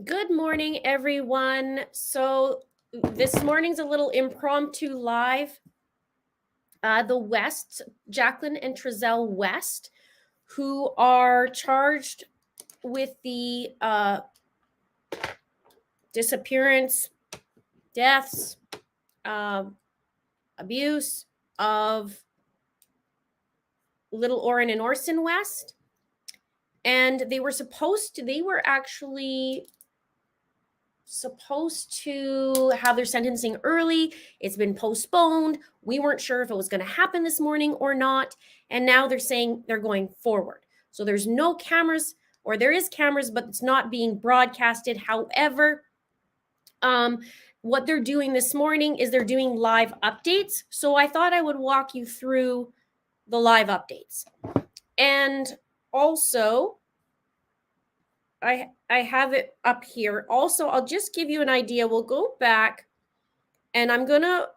Good morning, everyone. So this morning's a little impromptu live. The West, Jaqueline and Trezell West, who are charged with the disappearance, deaths, abuse of little Orrin and Orson West. And they were actually supposed to have their sentencing early. It's been postponed. We weren't sure if it was going to happen this morning or not. And now they're saying they're going forward. So there's no cameras, or there is cameras, but it's not being broadcasted. However, what they're doing this morning is they're doing live updates. So I thought I would walk you through the live updates. And also, I have it up here. Also, I'll just give you an idea. We'll go back, and I'm gonna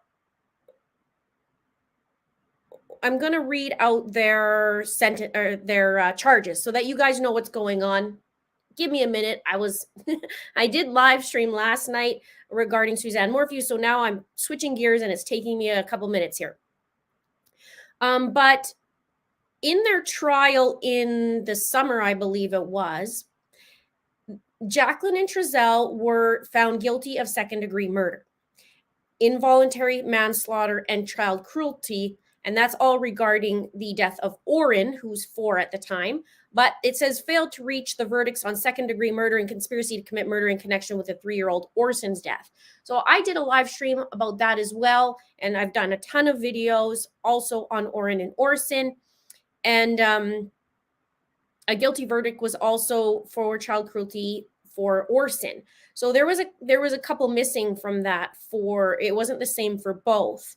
read out their sentence or their charges so that you guys know what's going on. Give me a minute. I did live stream last night regarding Suzanne Morphew, so now I'm switching gears, and it's taking me a couple minutes here. But in their trial in the summer, I believe it was, Jaqueline and Trezell were found guilty of second-degree murder, involuntary manslaughter, and child cruelty, and that's all regarding the death of Orrin, who's 4 at the time. But it says failed to reach the verdicts on second-degree murder and conspiracy to commit murder in connection with a 3-year-old Orson's death. So I did a live stream about that as well, and I've done a ton of videos also on Orrin and Orson. And a guilty verdict was also for child cruelty for Orson. So there was a couple missing from that. It wasn't the same for both.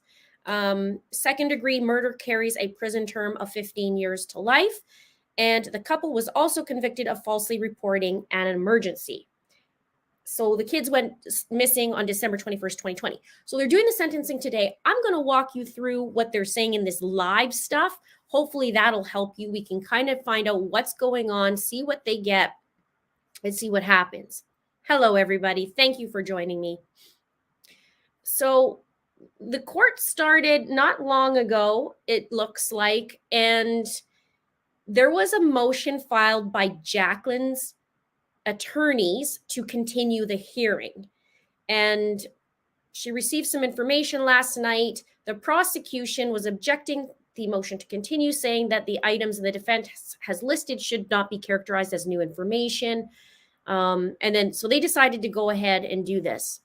Second degree murder carries a prison term of 15 years to life, and the couple was also convicted of falsely reporting an emergency. So the kids went missing on December 21st, 2020. So they're doing the sentencing today. I'm going to walk you through what they're saying in this live stuff. Hopefully that'll help you. We can kind of find out what's going on, see what they get, and see what happens. Hello, everybody. Thank you for joining me. So the court started not long ago, it looks like, and there was a motion filed by Jaqueline's attorneys to continue the hearing. And she received some information last night. The prosecution was objecting the motion to continue, saying that the items the defense has listed should not be characterized as new information. And then so they decided to go ahead and do this.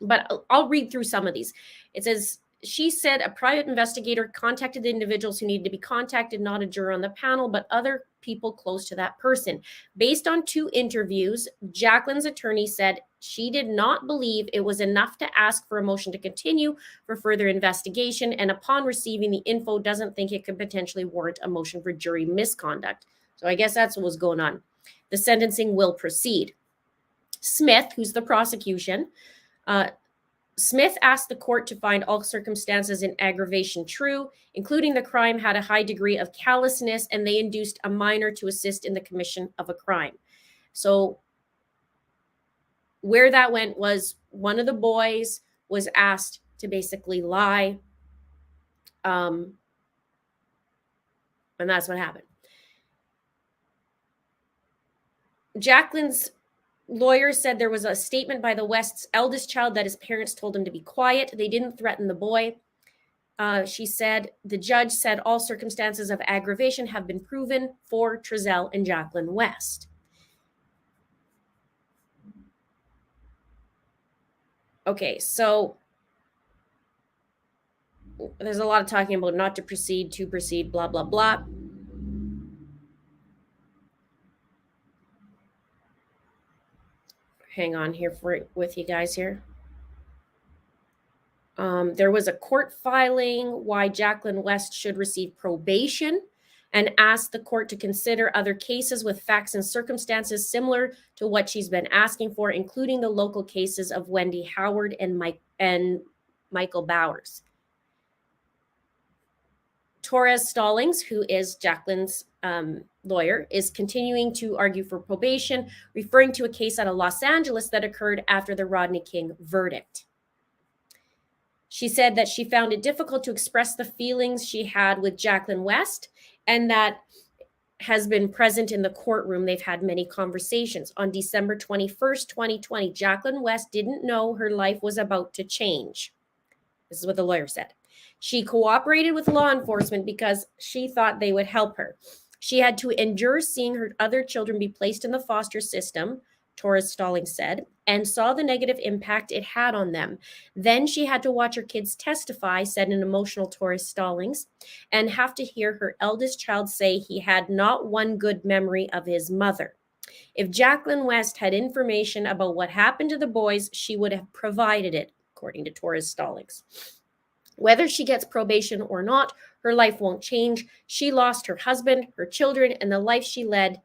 But I'll read through some of these. It says, she said a private investigator contacted the individuals who needed to be contacted, not a juror on the panel, but other people close to that person. Based on 2 interviews, Jaqueline's attorney said she did not believe it was enough to ask for a motion to continue for further investigation, and upon receiving the info, doesn't think it could potentially warrant a motion for jury misconduct. So I guess that's what was going on. The sentencing will proceed. Smith, who's the prosecution, Smith asked the court to find all circumstances in aggravation true, including the crime had a high degree of callousness and they induced a minor to assist in the commission of a crime. So where that went was one of the boys was asked to basically lie. And that's what happened. Jaqueline's lawyer said there was a statement by the West's eldest child that his parents told him to be quiet. They didn't threaten the boy. She said the judge said all circumstances of aggravation have been proven for Trezell and Jaqueline West. Okay, so there's a lot of talking about not to proceed, to proceed, blah, blah, blah. Hang on here with you guys here. There was a court filing why Jaqueline West should receive probation and asked the court to consider other cases with facts and circumstances similar to what she's been asking for, including the local cases of Wendy Howard and Michael Bowers. Torres Stallings, who is Jaqueline's lawyer, is continuing to argue for probation, referring to a case out of Los Angeles that occurred after the Rodney King verdict. She said that she found it difficult to express the feelings she had with Jaqueline West, and that has been present in the courtroom. They've had many conversations. On December 21st, 2020, Jaqueline West didn't know her life was about to change. This is what the lawyer said. She cooperated with law enforcement because she thought they would help her. She had to endure seeing her other children be placed in the foster system, Torres Stallings said, and saw the negative impact it had on them. Then she had to watch her kids testify, said an emotional Torres Stallings, and have to hear her eldest child say he had not one good memory of his mother. If Jaqueline West had information about what happened to the boys, she would have provided it, according to Torres Stallings. Whether she gets probation or not, her life won't change. She lost her husband, her children, and the life she led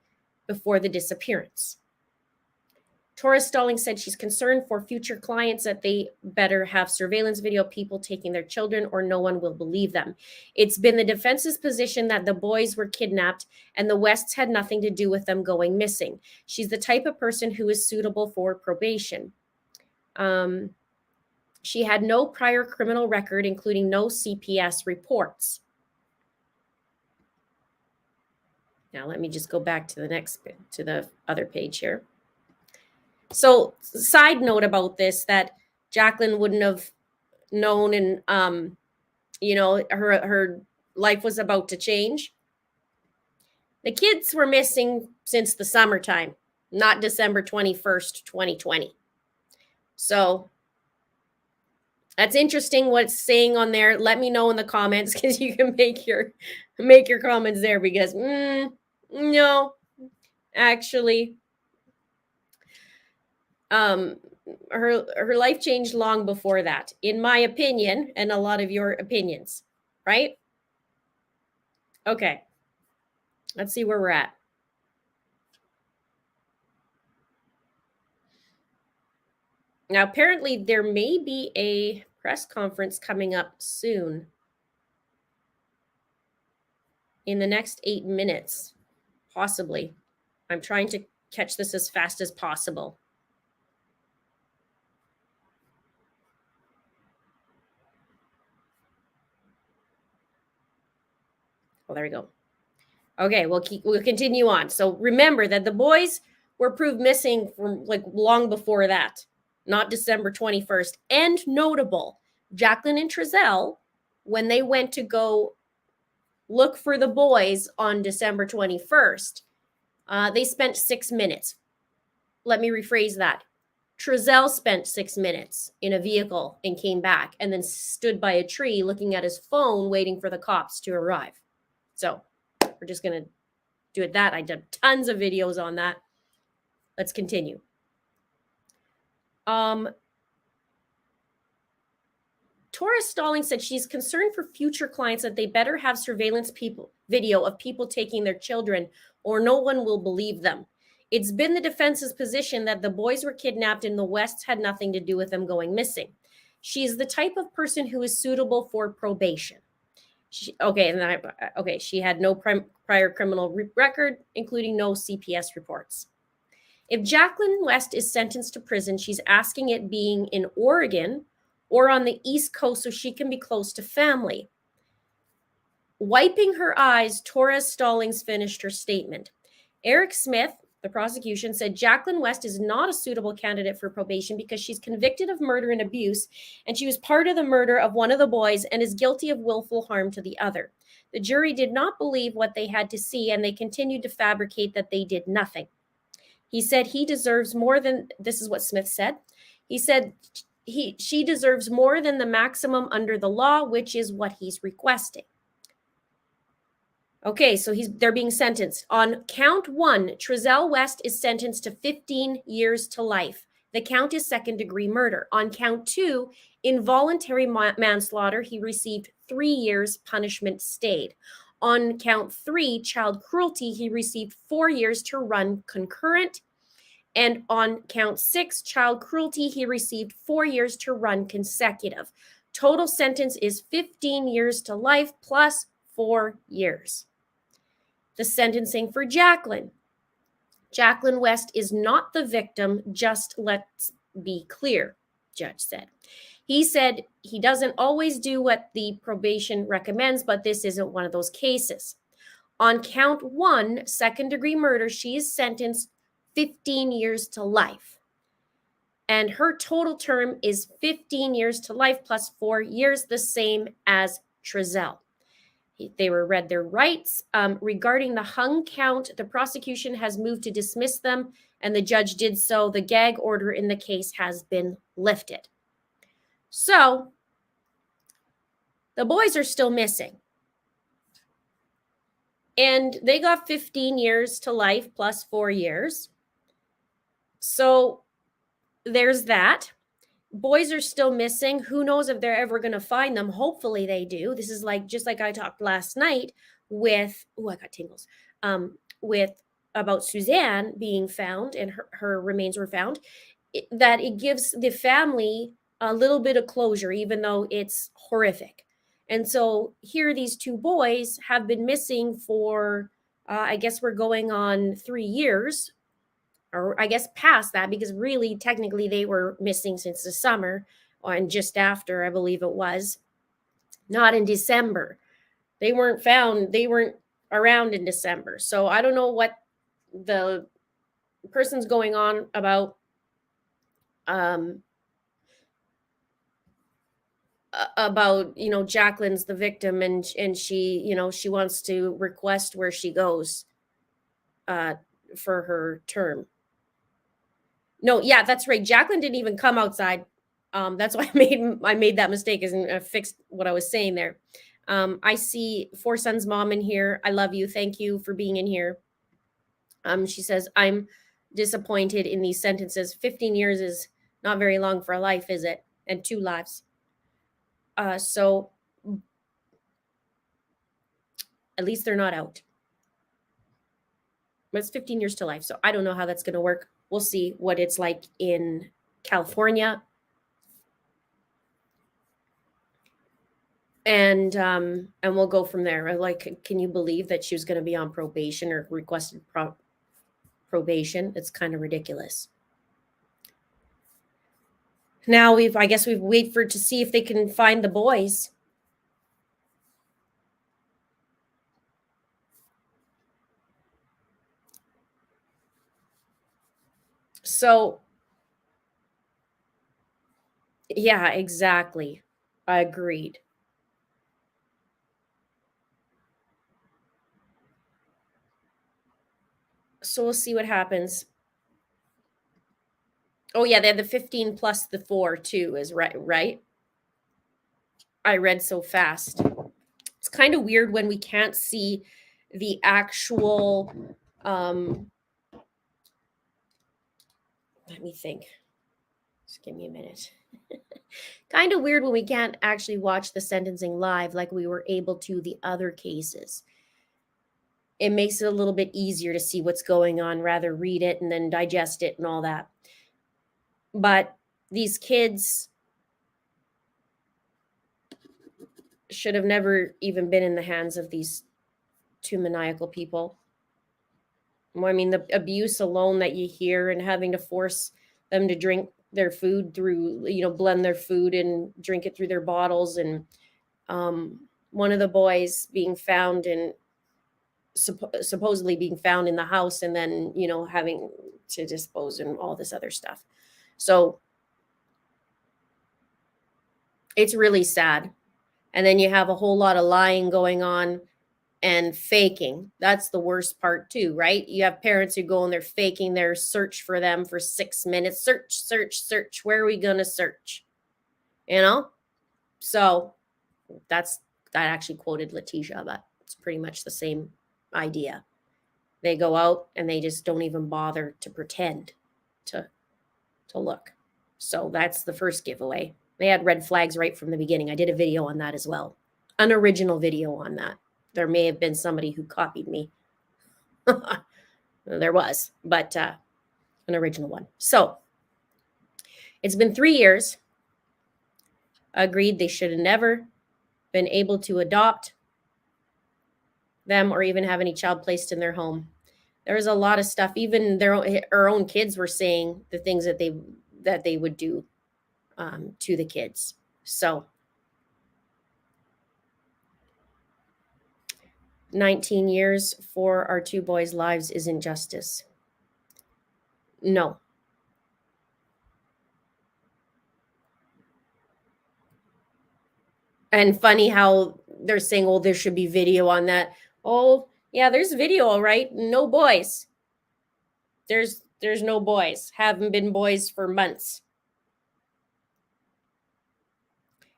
before the disappearance. Torres Stallings said she's concerned for future clients that they better have surveillance video of people taking their children or no one will believe them. It's been the defense's position that the boys were kidnapped and the Wests had nothing to do with them going missing. She's the type of person who is suitable for probation. She had no prior criminal record, including no CPS reports. Now, let me just go back to the other page here. So, side note about this, that Jaqueline wouldn't have known, and her life was about to change. The kids were missing since the summertime, not December 21st, 2020. So that's interesting what it's saying on there. Let me know in the comments, because you can make your comments there, because no, actually, her life changed long before that, in my opinion, and a lot of your opinions, right? Okay, let's see where we're at. Now, apparently, there may be a press conference coming up soon, in the next 8 minutes, possibly. I'm trying to catch this as fast as possible. Oh, there we go. Okay, we'll continue on. So remember that the boys were proved missing from long before that, not December 21st. And notable, Jaqueline and Trezell, when they went to go look for the boys on December 21st, they spent 6 minutes. Let me rephrase that. Trezell spent 6 minutes in a vehicle and came back, and then stood by a tree looking at his phone, waiting for the cops to arrive. So we're just going to do it that. I did tons of videos on that. Let's continue. Torres Stallings said she's concerned for future clients that they better have surveillance video of people taking their children or no one will believe them. It's been the defense's position that the boys were kidnapped and the Wests had nothing to do with them going missing. She's the type of person who is suitable for probation. She had no prior criminal record, including no CPS reports. If Jaqueline West is sentenced to prison, she's asking it being in Oregon or on the East Coast so she can be close to family. Wiping her eyes, Torres Stallings finished her statement. Eric Smith, the prosecution, said Jaqueline West is not a suitable candidate for probation because she's convicted of murder and abuse, and she was part of the murder of one of the boys and is guilty of willful harm to the other. The jury did not believe what they had to see, and they continued to fabricate that they did nothing. He said he deserves more than, this is what Smith said. He said she deserves more than the maximum under the law, which is what he's requesting. Okay, so they're being sentenced. On count 1, Trezell West is sentenced to 15 years to life. The count is second-degree murder. On count 2, involuntary manslaughter, he received 3 years, punishment stayed. On count 3, child cruelty, he received 4 years to run concurrent. And on count 6, child cruelty, he received 4 years to run consecutive. Total sentence is 15 years to life plus 4 years. the sentencing for Jaqueline. Jaqueline West is not the victim, just let's be clear, judge said. He said he doesn't always do what the probation recommends, but this isn't one of those cases. On count 1, second-degree murder, she is sentenced 15 years to life. And her total term is 15 years to life plus 4 years, the same as Trezell. They were read their rights. Regarding the hung count, the prosecution has moved to dismiss them, and the judge did so. The gag order in the case has been lifted. So, the boys are still missing. And they got 15 years to life plus 4 years. So, there's that. Boys are still missing. Who knows if they're ever going to find them? Hopefully they do. This is like, just like I talked last night with, I got tingles, with about Suzanne being found and her remains were found, that it gives the family a little bit of closure, even though it's horrific. And so here these two boys have been missing for, I guess we're going on 3 years, or I guess past that, because really technically they were missing since the summer, and just after, I believe it was, not in December. They weren't found, they weren't around in December. So I don't know what the person's going on about Jaqueline's the victim, and she she wants to request where she goes for her term. No, yeah, that's right. Jaqueline didn't even come outside. That's why I made that mistake and fixed what I was saying there. I see Four Sons Mom in here. I love you. Thank you for being in here. She says, I'm disappointed in these sentences. 15 years is not very long for a life, is it? And 2 lives. So at least they're not out. But it's 15 years to life. So I don't know how that's going to work. We'll see what it's like in California. And we'll go from there. Like, can you believe that she was going to be on probation or requested probation? It's kind of ridiculous. Now I guess we've waited to see if they can find the boys. So, yeah, exactly. I agreed. So we'll see what happens. Oh yeah, they have the 15 plus the 4 too, is right? I read so fast. It's kind of weird when we can't see the actual let me think. Just give me a minute. Kind of weird when we can't actually watch the sentencing live like we were able to the other cases. It makes it a little bit easier to see what's going on, rather read it and then digest it and all that. But these kids should have never even been in the hands of these 2 maniacal people. I mean, the abuse alone that you hear, and having to force them to drink their food through, blend their food and drink it through their bottles. And one of the boys being found and supposedly being found in the house, and then, having to dispose and all this other stuff. So it's really sad. And then you have a whole lot of lying going on and faking. That's the worst part too, right? You have parents who go and they're faking their search for them for 6 minutes. Search. Where are we going to search? So that actually quoted Letitia, but it's pretty much the same idea. They go out and they just don't even bother to pretend to look. So that's the first giveaway. They had red flags right from the beginning. I did a video on that as well. An original video on that. There may have been somebody who copied me. There was, but an original one. So it's been 3 years. Agreed, they should have never been able to adopt. them or even have any child placed in their home. There was a lot of stuff. Even our own kids were saying the things that they would do to the kids. So 19 years for our two boys' lives isn't justice. No. And funny how they're saying, oh, there should be video on that. Oh, yeah, there's video, all right. No boys. There's no boys. Haven't been boys for months.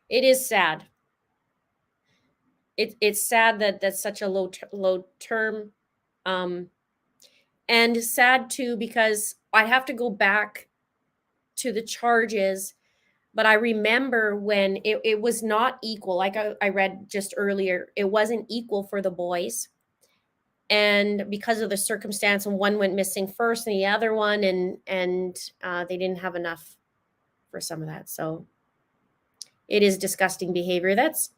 It is sad. It's sad that that's such a low term, and sad too because I have to go back to the charges. But I remember when it was not equal. Like I read just earlier, it wasn't equal for the boys. And because of the circumstance, and one went missing first and the other one, and they didn't have enough for some of that. So it is disgusting behavior. That's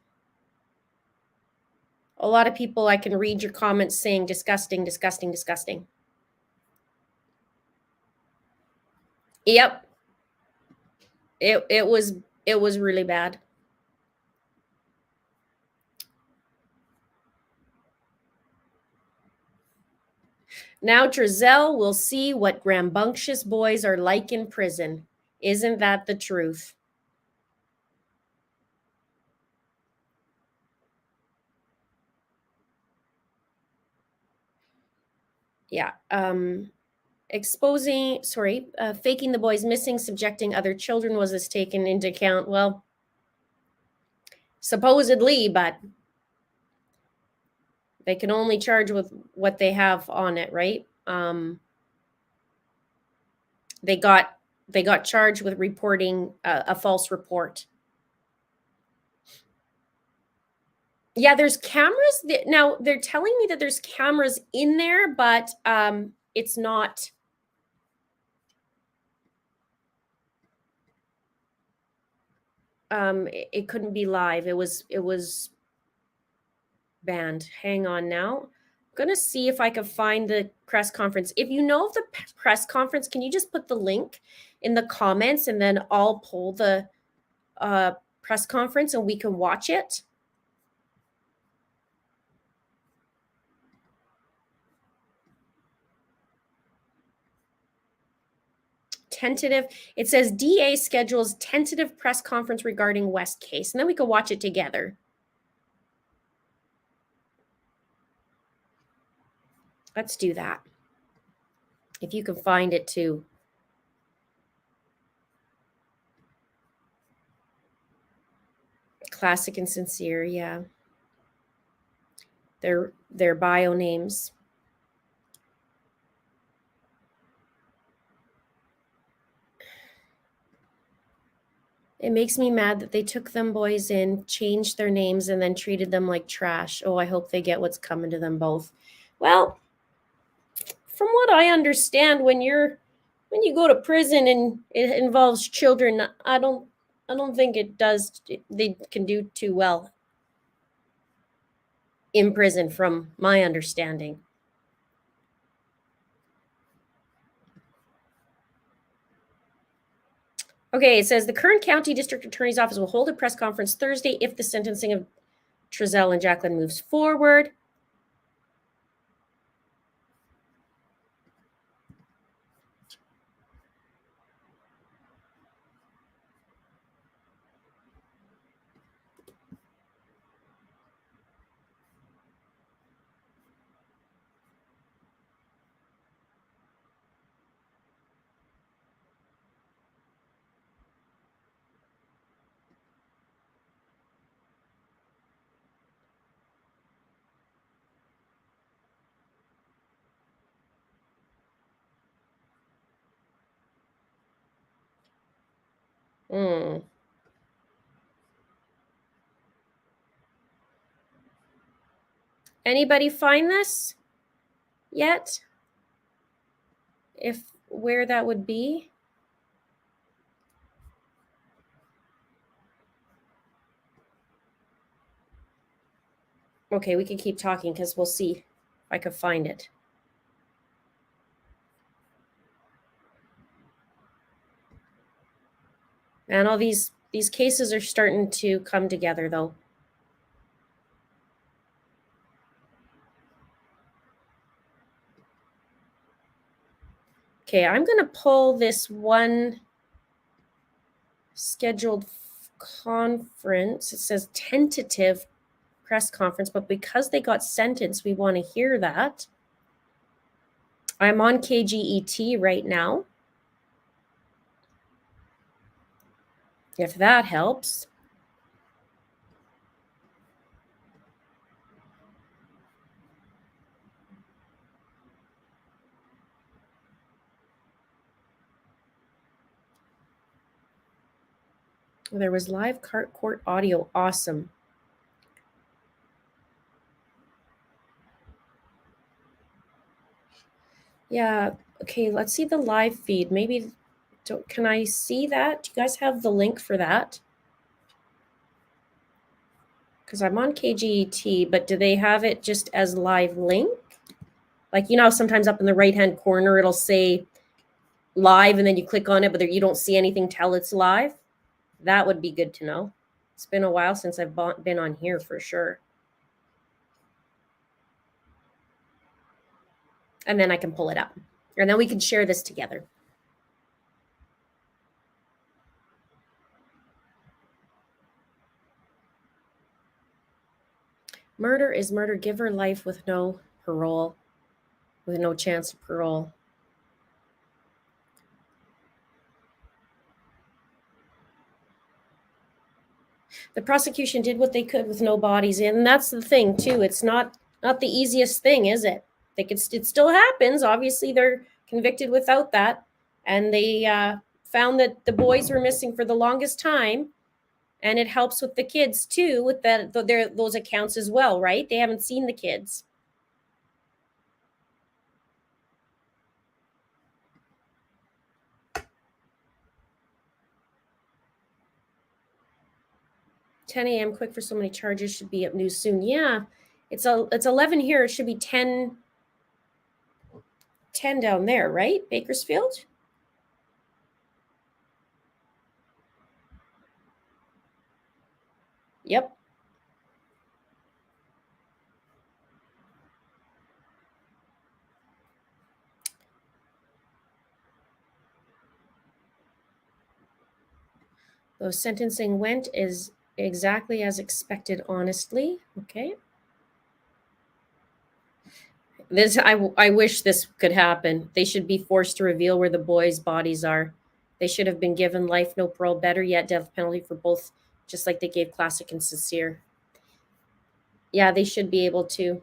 a lot of people. I can read your comments saying disgusting, disgusting, disgusting. Yep. It was really bad. Now Trezell will see what rambunctious boys are like in prison. Isn't that the truth? Yeah. Faking the boys missing, subjecting other children. Was this taken into account? Well, supposedly, but they can only charge with what they have on it, right? They got charged with reporting a false report. Yeah, there's cameras. Now they're telling me that there's cameras in there, but it's not. It couldn't be live. It was banned. Hang on now. I'm gonna see if I can find the press conference. If you know of the press conference, can you just put the link in the comments, and then I'll pull the press conference and we can watch it. Tentative. It says DA schedules tentative press conference regarding West case, and then we can watch it together. Let's do that. If you can find it too. Classic and sincere, yeah. Their bio names. It makes me mad that they took them boys in, changed their names, and then treated them like trash. Oh, I hope they get what's coming to them both. Well, from what I understand, when you go to prison and it involves children, I don't think they can do too well in prison, from my understanding. Okay, it says the Kern County District Attorney's Office will hold a press conference Thursday if the sentencing of Trezell and Jaqueline moves forward. Anybody find this yet? If where that would be? Okay, we can keep talking because we'll see if I can find it. And all these cases are starting to come together, though. Okay, I'm going to pull this one scheduled conference. It says tentative press conference, but because they got sentenced, we want to hear that. I'm on KGET right now, if that helps. There was live court audio. Awesome. Yeah. Okay, let's see the live feed. Maybe, can I see that? Do you guys have the link for that? Because I'm on KGET, but do they have it just as live link? Like, you know, sometimes up in the right-hand corner, it'll say live and then you click on it, but you don't see anything till it's live. That would be good to know. It's been a while since I've been on here for sure. And then I can pull it up. And then we can share this together. Murder is murder. Give her life with no parole, with no chance of parole. The prosecution did what they could with no bodies, and that's the thing too. It's not the easiest thing, is it? It still happens. Obviously, they're convicted without that, and they found that the boys were missing for the longest time, and it helps with the kids too, with those accounts as well, right? They haven't seen the kids. $10 a.m. quick for so many charges. Should be up news soon. Yeah, it's 11 here. It should be 10 down there, right? Bakersfield. Yep. Though sentencing went is exactly as expected, honestly. Okay. I wish this could happen. They should be forced to reveal where the boys' bodies are. They should have been given life, no parole. Better yet, death penalty for both, just like they gave Classic and Sincere. Yeah, they should be able to.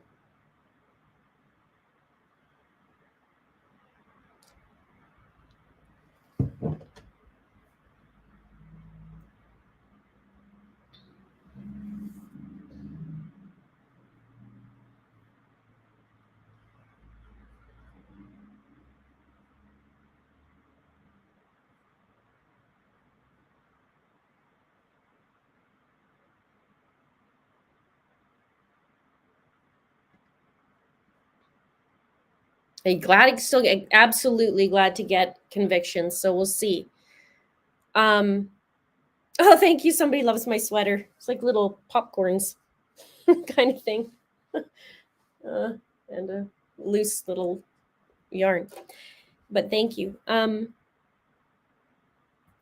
Absolutely glad to get convictions. So we'll see. Oh, thank you. Somebody loves my sweater. It's like little popcorns kind of thing. And a loose little yarn. But thank you.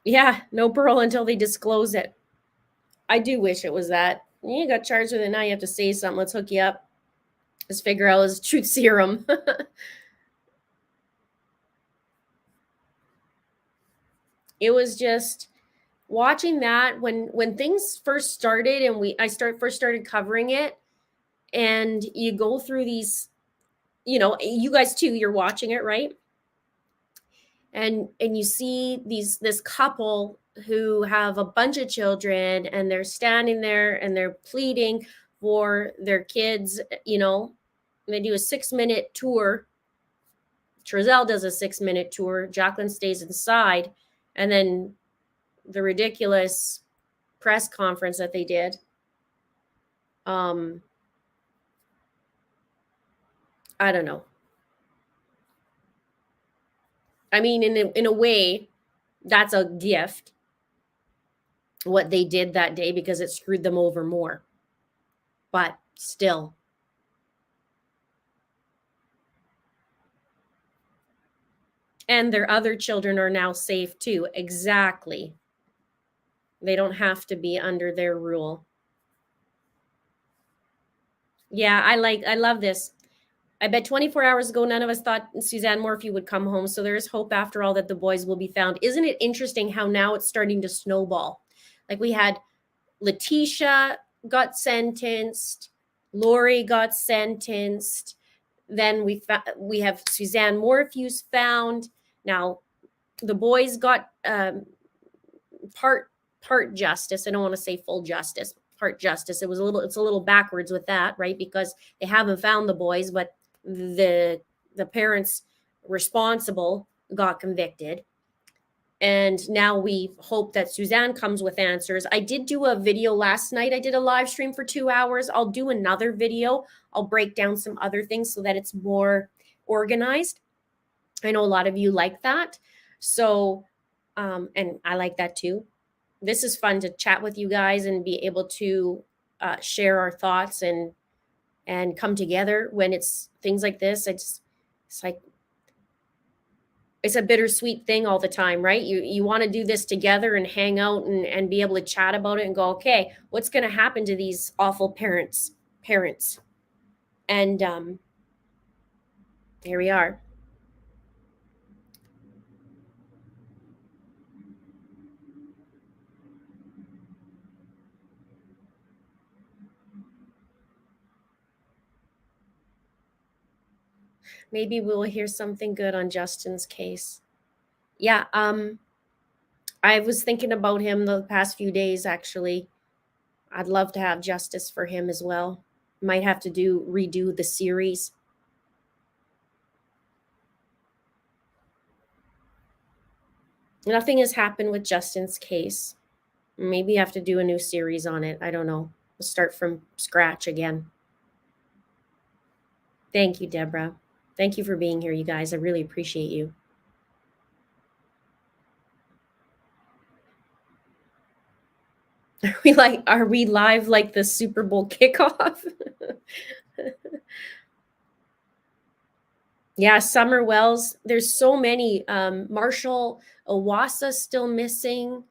Yeah, no parole until they disclose it. I do wish it was that. You got charged with it, now you have to say something. Let's hook you up. Let's figure out his truth serum. It was just watching that when things first started and I first started covering it, and you go through these, you know, you guys too, you're watching it, right? And you see this couple who have a bunch of children, and they're standing there and they're pleading for their kids, you know. They do a 6-minute tour. Trezell does a 6-minute tour. Jaqueline stays inside. And then the ridiculous press conference that they did. I don't know. I mean, in a way, that's a gift, what they did that day, because it screwed them over more. But still. And their other children are now safe too. Exactly. They don't have to be under their rule. Yeah, I love this. I bet 24 hours ago, none of us thought Suzanne Morphew would come home. So there is hope after all that the boys will be found. Isn't it interesting how now it's starting to snowball? Like we had Letitia got sentenced, Lori got sentenced. Then we have Suzanne Morphew's found. Now the boys got part justice. I don't want to say full justice, part justice. It's a little backwards with that, right? Because they haven't found the boys, but the parents responsible got convicted. And now we hope that Suzanne comes with answers. I did do a video last night. I did a live stream for 2 hours. I'll do another video. I'll break down some other things so that it's more organized. I know a lot of you like that. So, and I like that too. This is fun to chat with you guys and be able to share our thoughts and come together when it's things like this. It's like, it's a bittersweet thing all the time, right? You want to do this together and hang out and be able to chat about it and go, okay, what's going to happen to these awful parents? And here we are. Maybe we'll hear something good on Justin's case. Yeah, I was thinking about him the past few days, actually. I'd love to have justice for him as well. Might have to redo the series. Nothing has happened with Justin's case. Maybe have to do a new series on it. I don't know. We'll start from scratch again. Thank you, Deborah. Thank you for being here, you guys. I really appreciate you. Are we live like the Super Bowl kickoff? Yeah, Summer Wells. There's so many. Marshall Owasa still missing.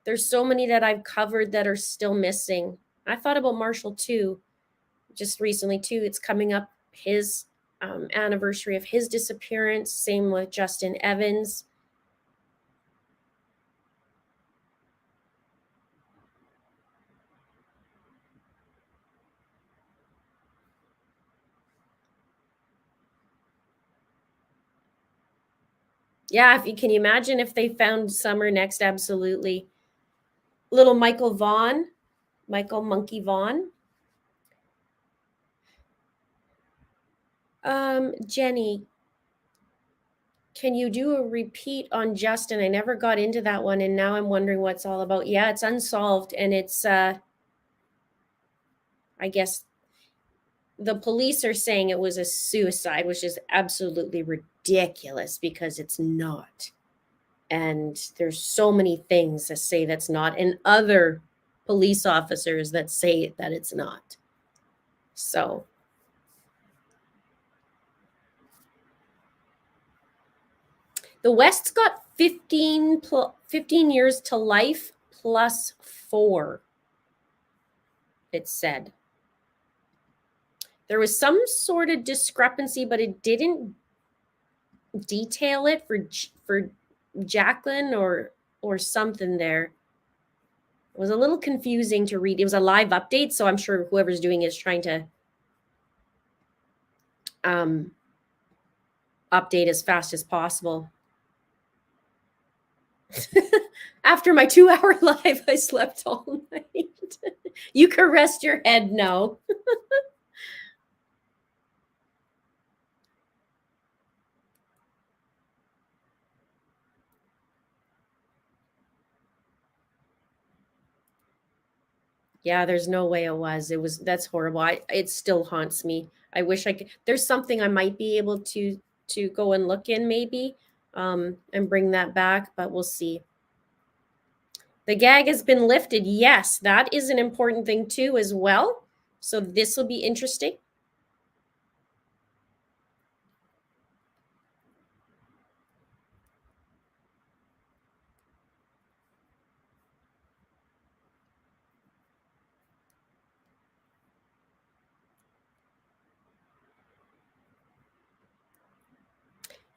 There's so many that I've covered that are still missing. I thought about Marshall too, just recently too. It's coming up his anniversary of his disappearance. Same with Justin Evans. Yeah, if you can you imagine if they found Summer next, absolutely. Little Michael Monkey Vaughn. Jenny, can you do a repeat on Justin? I never got into that one, and now I'm wondering what it's all about. Yeah, it's unsolved, and it's I guess the police are saying it was a suicide, which is absolutely ridiculous because it's not. And there's so many things that say that's not, and other police officers that say that it's not. So the West's got 15 years to life plus 4, it said. There was some sort of discrepancy, but it didn't detail it for Jacqueline or something there. It was a little confusing to read. It was a live update, so I'm sure whoever's doing it is trying to update as fast as possible. After my 2-hour live, I slept all night. You can rest your head now. Yeah, there's no way it was. That's horrible. It still haunts me. I wish I could. There's something I might be able to go and look in maybe, and bring that back, but we'll see. The gag has been lifted. Yes, that is an important thing too as well. So this will be interesting.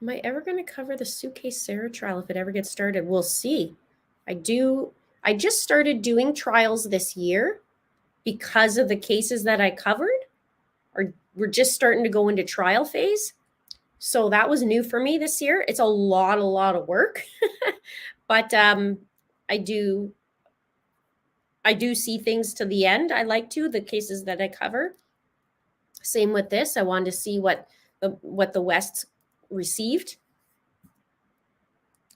Am I ever going to cover the Suitcase Sarah trial if it ever gets started? We'll see. I just started doing trials this year because of the cases that I covered. We're just starting to go into trial phase. So that was new for me this year. It's a lot of work. But I do see things to the end. I like the cases that I cover. Same with this. I wanted to see what the West received.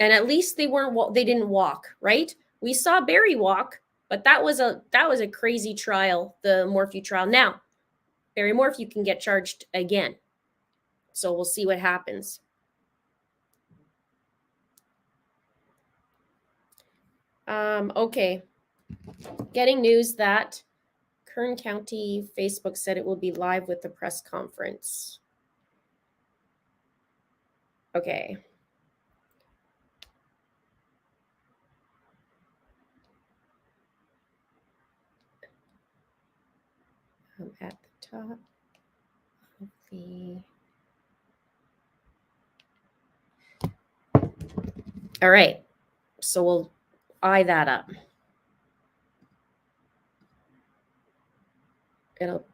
And at least they didn't walk, right? We saw Barry walk, but that was a crazy trial, the Morphew trial. Now, Barry Morphew can get charged again. So we'll see what happens. Okay. Getting news that Kern County Facebook said it will be live with the press conference. Okay. I'm at the top of the... All right. So we'll eye that up. It'll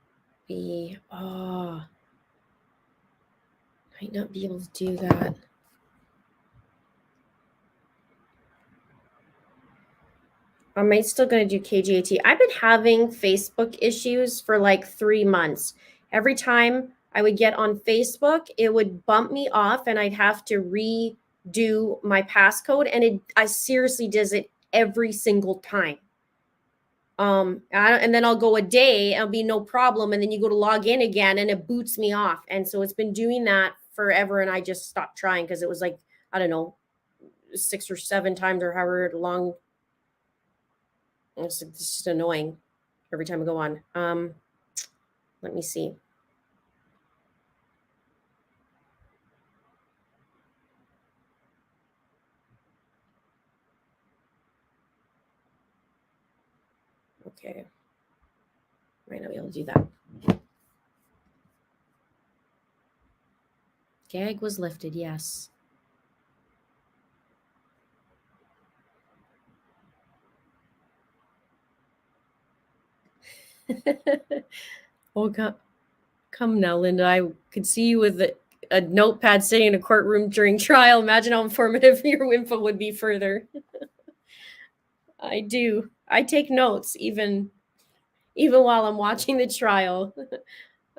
be... Oh, might not be able to do that. Am I still going to do KGAT? I've been having Facebook issues for like 3 months. Every time I would get on Facebook, it would bump me off and I'd have to redo my passcode. And I seriously does it every single time. And then I'll go a day, it'll be no problem. And then you go to log in again and it boots me off. And so it's been doing that forever. And I just stopped trying because it was like, I don't know, 6 or 7 times or however long. It's just annoying every time I go on. Let me see. Okay. Might not be able to do that. Gag was lifted, yes. Oh, come now, Linda. I could see you with a notepad sitting in a courtroom during trial. Imagine how informative your info would be further. I do. I take notes even while I'm watching the trial.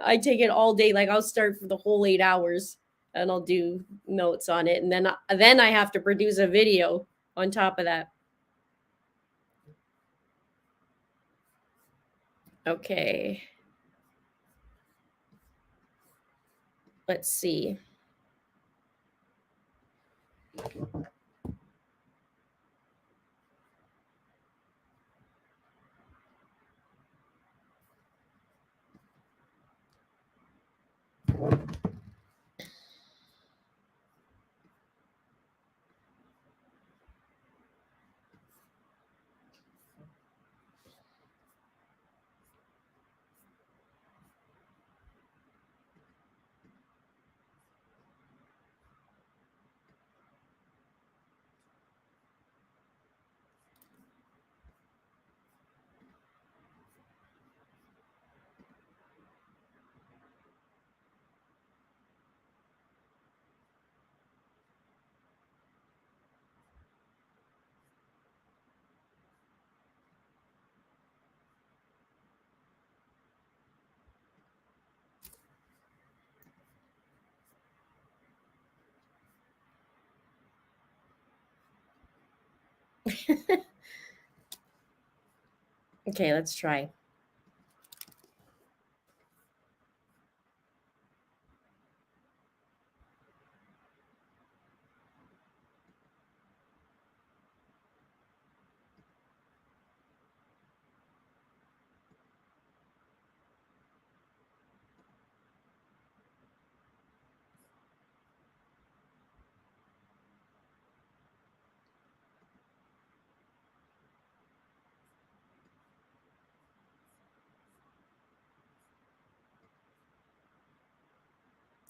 I take it all day. Like I'll start for the whole 8 hours and I'll do notes on it. And then I have to produce a video on top of that. Okay. Let's see. Okay, let's try.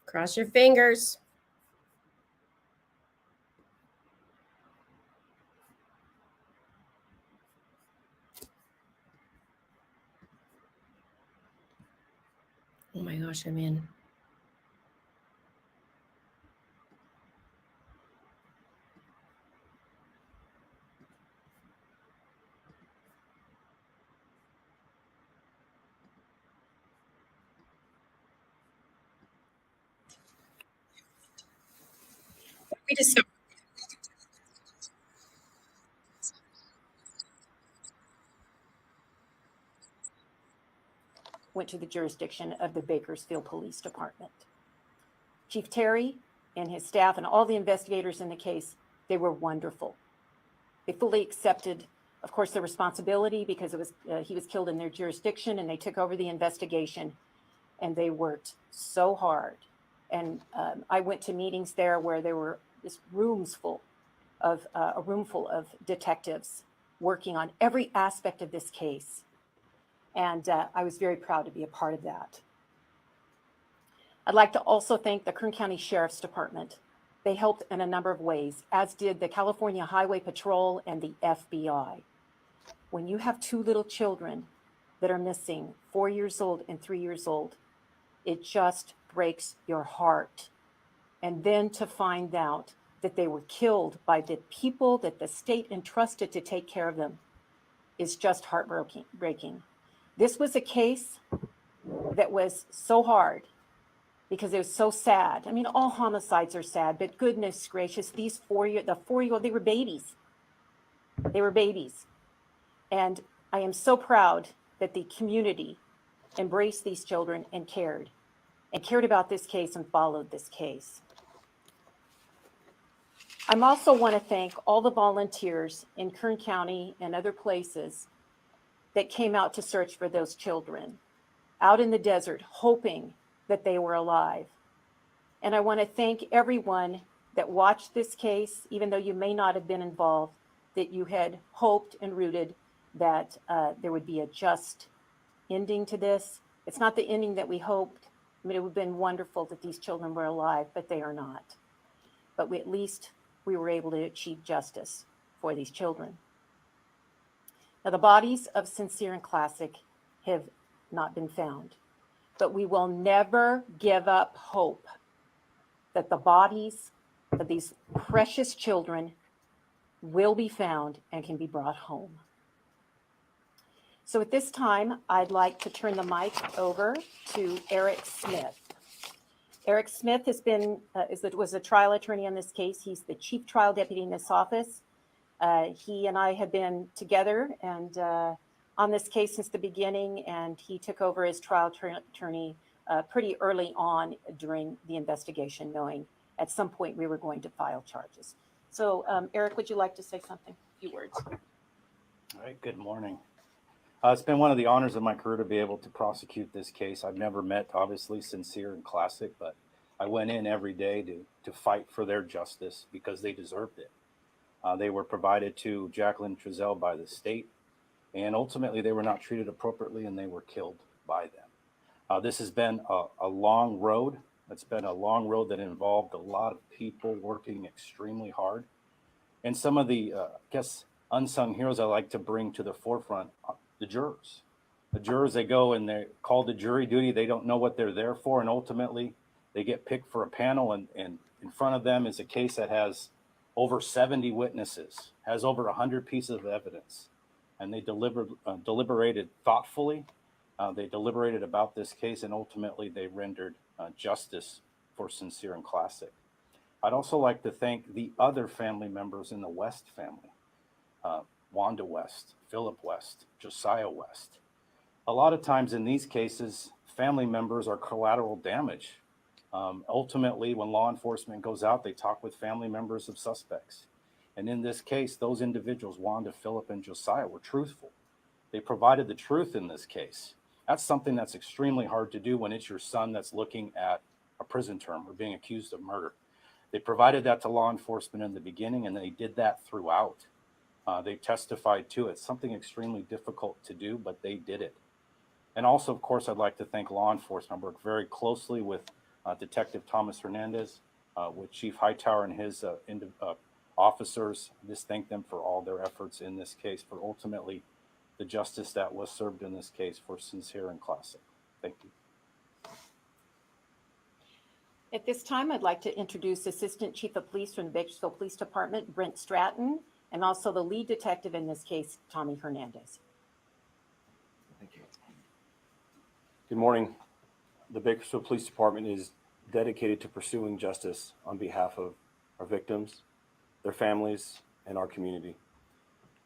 Cross your fingers. Oh my gosh, I'm in. We just went to the jurisdiction of the Bakersfield Police Department. Chief Terry and his staff and all the investigators in the case, they were wonderful. They fully accepted, of course, the responsibility because it was he was killed in their jurisdiction, and they took over the investigation, and they worked so hard. And I went to meetings there where there were just a room full of detectives working on every aspect of this case. And I was very proud to be a part of that. I'd like to also thank the Kern County Sheriff's Department. They helped in a number of ways, as did the California Highway Patrol and the FBI. When you have two little children that are missing, 4 years old and 3 years old, it just breaks your heart. And then to find out that they were killed by the people that the state entrusted to take care of them is just heartbreaking. This was a case that was so hard because it was so sad. I mean, all homicides are sad, but goodness gracious, the 4-year-old, they were babies. They were babies. And I am so proud that the community embraced these children and cared about this case and followed this case. I also want to thank all the volunteers in Kern County and other places that came out to search for those children out in the desert, hoping that they were alive. And I want to thank everyone that watched this case, even though you may not have been involved, that you had hoped and rooted that there would be a just ending to this. It's not the ending that we hoped. I mean, it would have been wonderful that these children were alive, but they are not. But at least we were able to achieve justice for these children. Now, the bodies of Sincere and Classic have not been found, but we will never give up hope that the bodies of these precious children will be found and can be brought home. So at this time, I'd like to turn the mic over to Eric Smith. Eric Smith was a trial attorney on this case. He's the chief trial deputy in this office. He and I have been together and on this case since the beginning, and he took over as trial attorney pretty early on during the investigation, knowing at some point we were going to file charges. So Eric, would you like to say something? A few words. All right, good morning. It's been one of the honors of my career to be able to prosecute this case. I've never met, obviously, Sincere and Classic, but I went in every day to fight for their justice because they deserved it. They were provided to Jaqueline Trezell by the state, and ultimately they were not treated appropriately and they were killed by them. This has been a long road. It's been a long road that involved a lot of people working extremely hard. And some of the, unsung heroes I like to bring to the forefront, the jurors. The jurors, they go and they're called to jury duty. They don't know what they're there for. And ultimately they get picked for a panel, and in front of them is a case that has over 70 witnesses, has over 100 pieces of evidence. And they deliberated thoughtfully. They deliberated about this case, and ultimately they rendered justice for Sincere and Classic. I'd also like to thank the other family members in the West family. Wanda West, Philip West, Josiah West. A lot of times in these cases, family members are collateral damage. Ultimately, when law enforcement goes out, they talk with family members of suspects. And in this case, those individuals, Wanda, Philip, and Josiah, were truthful. They provided the truth in this case. That's something that's extremely hard to do when it's your son that's looking at a prison term or being accused of murder. They provided that to law enforcement in the beginning, and they did that throughout. They testified to it. Something extremely difficult to do, but they did it. And also, of course, I'd like to thank law enforcement. I work very closely with Detective Thomas Hernandez, with Chief Hightower and his officers. Just thank them for all their efforts in this case, for ultimately the justice that was served in this case for sincere and classic. Thank you. At this time, I'd like to introduce Assistant Chief of Police from the Bakersfield Police Department, Brent Stratton, and also the lead detective in this case, Tommy Hernandez. Thank you. Good morning. The Bakersfield Police Department is dedicated to pursuing justice on behalf of our victims, their families, and our community.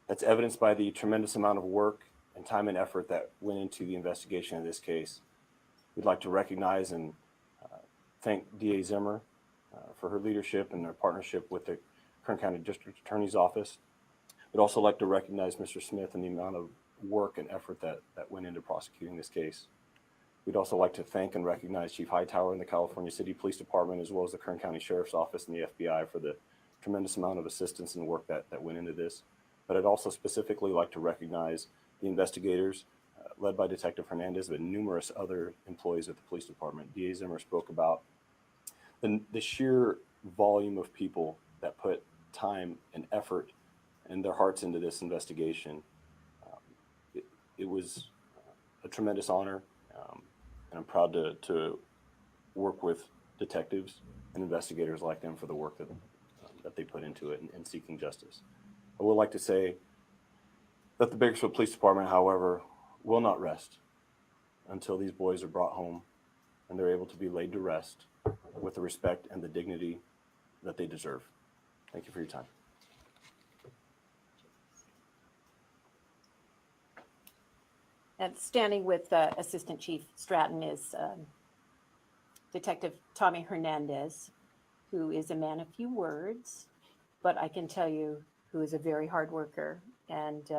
That's evidenced by the tremendous amount of work and time and effort that went into the investigation of this case. We'd like to recognize and thank DA Zimmer for her leadership and their partnership with the Kern County District Attorney's Office. We'd also like to recognize Mr. Smith and the amount of work and effort that went into prosecuting this case. We'd also like to thank and recognize Chief Hightower and the California City Police Department, as well as the Kern County Sheriff's Office and the FBI for the tremendous amount of assistance and work that went into this. But I'd also specifically like to recognize the investigators led by Detective Hernandez, but numerous other employees at the police department. DA Zimmer spoke about the sheer volume of people that put time and effort and their hearts into this investigation. It was a tremendous honor, and I'm proud to work with detectives and investigators like them for the work that they put into it in seeking justice. I would like to say that the Bakersfield Police Department, however, will not rest until these boys are brought home and they're able to be laid to rest with the respect and the dignity that they deserve. Thank you for your time. And standing with Assistant Chief Stratton is Detective Tommy Hernandez, who is a man of few words, but I can tell you who is a very hard worker and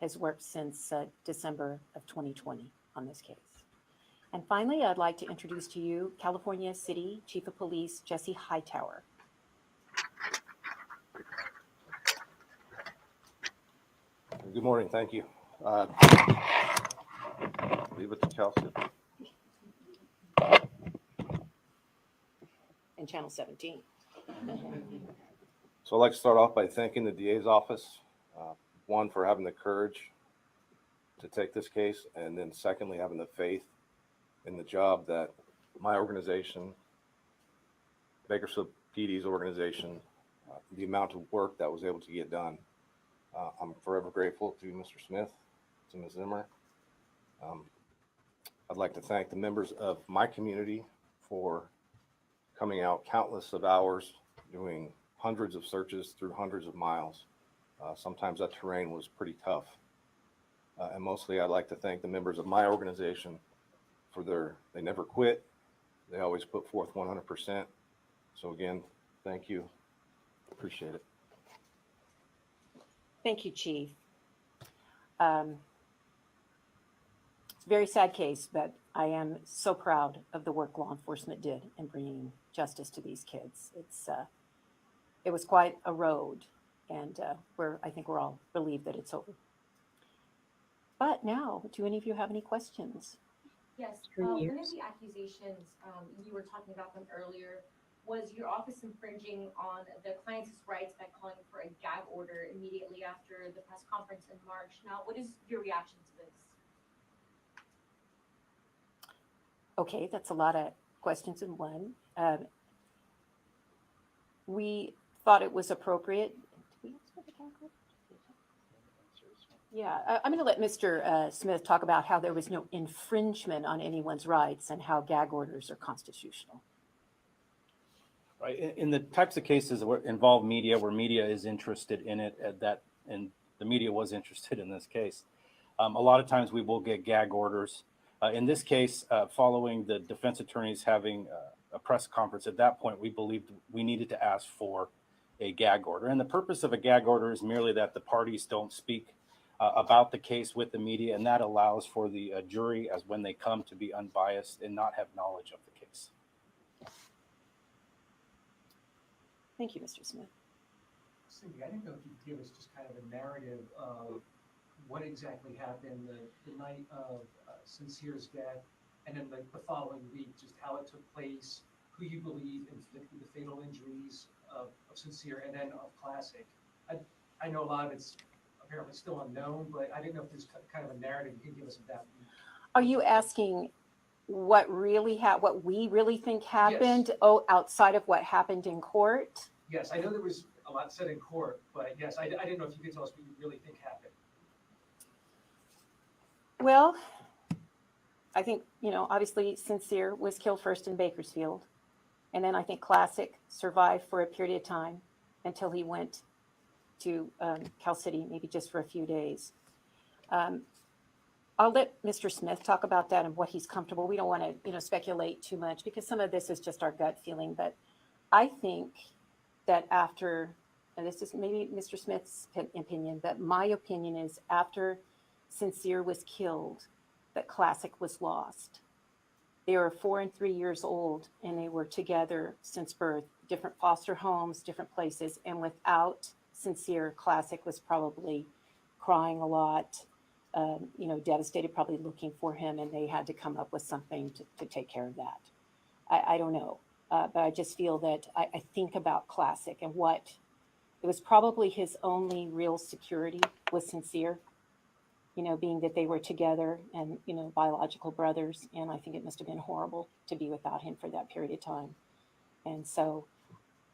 has worked since December of 2020 on this case. And finally, I'd like to introduce to you California City Chief of Police, Jesse Hightower. Good morning, thank you. Leave it to Kelsey. And Channel 17. So I'd like to start off by thanking the DA's office, one, for having the courage to take this case, and then secondly, having the faith in the job that my organization, Bakersfield PD's organization, the amount of work that was able to get done. I'm forever grateful to Mr. Smith, to Ms. Zimmer. I'd like to thank the members of my community for coming out countless of hours, doing hundreds of searches through hundreds of miles. Sometimes that terrain was pretty tough. And mostly I'd like to thank the members of my organization for they never quit. They always put forth 100%. So again, thank you. Appreciate it. Thank you, Chief. It's a very sad case, but I am so proud of the work law enforcement did in bringing justice to these kids. It was quite a road, and I think we're all relieved that it's over. But now, do any of you have any questions? Yes, one of the accusations, you were talking about them earlier, was your office infringing on the client's rights by calling for a gag order immediately after the press conference in March. Now, what is your reaction to this? Okay, that's a lot of questions in one. We thought it was appropriate. Yeah, I'm going to let Mr. Smith talk about how there was no infringement on anyone's rights and how gag orders are constitutional. Right. In the types of cases that involve media, where media is interested in it, and the media was interested in this case. A lot of times we will get gag orders. In this case, following the defense attorneys having a press conference, at that point, we believed we needed to ask for a gag order. And the purpose of a gag order is merely that the parties don't speak about the case with the media, and that allows for the jury, as when they come, to be unbiased and not have knowledge of the case. Thank you, Mr. Smith. Cindy, I didn't know if you could give us just kind of a narrative of what exactly happened the night of Sincere's death, and then the following week, just how it took place, who you believe inflicted the fatal injuries of Sincere and then of Classic. I know a lot of it's apparently still unknown, but I didn't know if there's kind of a narrative you can give us of that. Are you asking what we really think happened? Yes. Oh, outside of what happened in court? Yes, I know there was a lot said in court, but yes, I didn't know if you could tell us what you really think happened. Well, I think, obviously Sincere was killed first in Bakersfield. And then I think Classic survived for a period of time until he went to Cal City, maybe just for a few days. I'll let Mr. Smith talk about that and what he's comfortable. We don't want to, speculate too much because some of this is just our gut feeling. But I think that after, and this is maybe Mr. Smith's opinion, but my opinion is after Sincere was killed, that Classic was lost. They were 4 and 3 years old, and they were together since birth, different foster homes, different places. And without Sincere, Classic was probably crying a lot, devastated, probably looking for him, and they had to come up with something to take care of that. I don't know, but I just feel that I think about Classic and what it was probably his only real security was Sincere. Being that they were together and, biological brothers. And I think it must have been horrible to be without him for that period of time. And so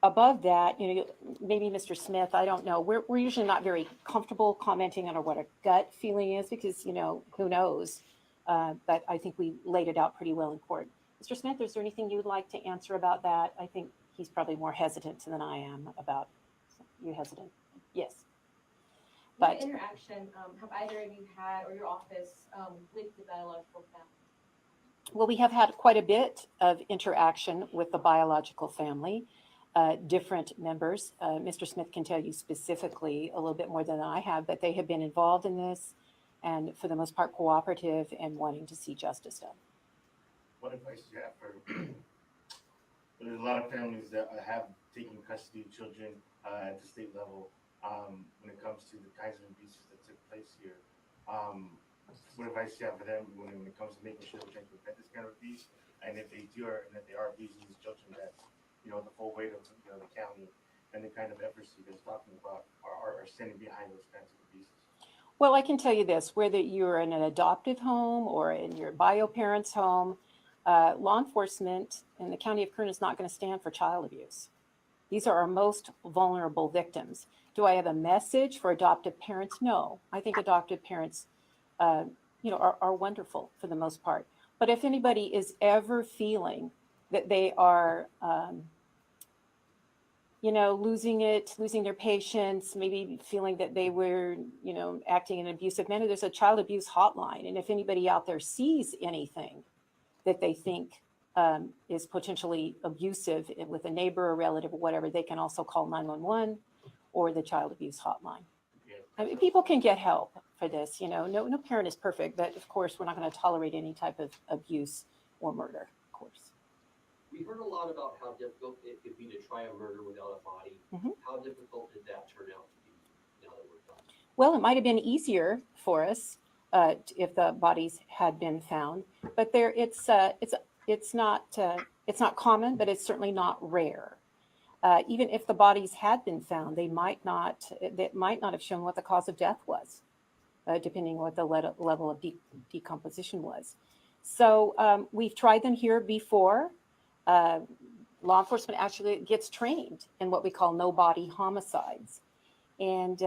above that, maybe Mr. Smith, I don't know. We're usually not very comfortable commenting on what a gut feeling is because, who knows? But I think we laid it out pretty well in court. Mr. Smith, is there anything you'd like to answer about that? I think he's probably more hesitant than I am about. You hesitant? Yes. What interaction have either of you had or your office with the biological family? Well, we have had quite a bit of interaction with the biological family, different members. Mr. Smith can tell you specifically a little bit more than I have, but they have been involved in this and for the most part cooperative and wanting to see justice done. What advice do you have for there's a lot of families that have taken custody of children at the state level. When it comes to the kinds of abuses that took place here, what advice do you have for them when it comes to making sure they can prevent this kind of abuse? And if they do, and if they are abusing these children, that the full weight of the county and the kind of efforts you guys talking about are standing behind those kinds of abuses. Well, I can tell you this: whether you're in an adoptive home or in your bio parents' home, law enforcement in the county of Kern is not going to stand for child abuse. These are our most vulnerable victims. Do I have a message for adoptive parents? No. I think adoptive parents, are wonderful for the most part. But if anybody is ever feeling that they are, losing their patience, maybe feeling that they were, acting in an abusive manner, there's a child abuse hotline. And if anybody out there sees anything that they think is potentially abusive with a neighbor or relative or whatever, they can also call 911 or the child abuse hotline. I mean, people can get help for this. No parent is perfect, but of course we're not going to tolerate any type of abuse or murder, of course. We heard a lot about how difficult it could be to try a murder without a body. Mm-hmm. How difficult did that turn out to be now that we're done? Well, it might have been easier for us if the bodies had been found, but it's not common, but it's certainly not rare. Even if the bodies had been found, they might not have shown what the cause of death was, depending on what the level of decomposition was. So we've tried them here before. Law enforcement actually gets trained in what we call no-body homicides. And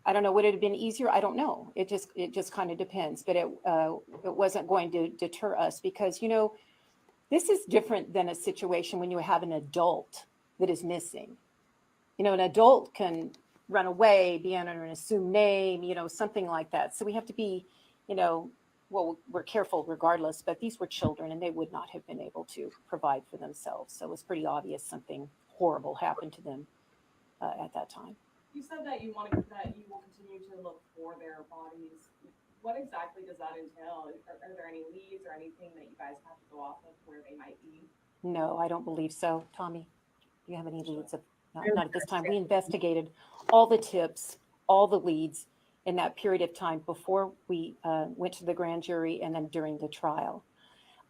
I don't know, would it have been easier? I don't know. It just kind of depends. But it wasn't going to deter us because, this is different than a situation when you have an adult that is missing. An adult can run away, be under an assumed name, something like that. So we have to be, well, we're careful regardless, but these were children and they would not have been able to provide for themselves. So it was pretty obvious something horrible happened to them at that time. You said that you will continue to look for their bodies. What exactly does that entail? Are there any leads or anything that you guys have to go off of where they might be? No, I don't believe so. Tommy, do you have any leads? Not at this time. We investigated all the tips, all the leads in that period of time before we went to the grand jury and then during the trial.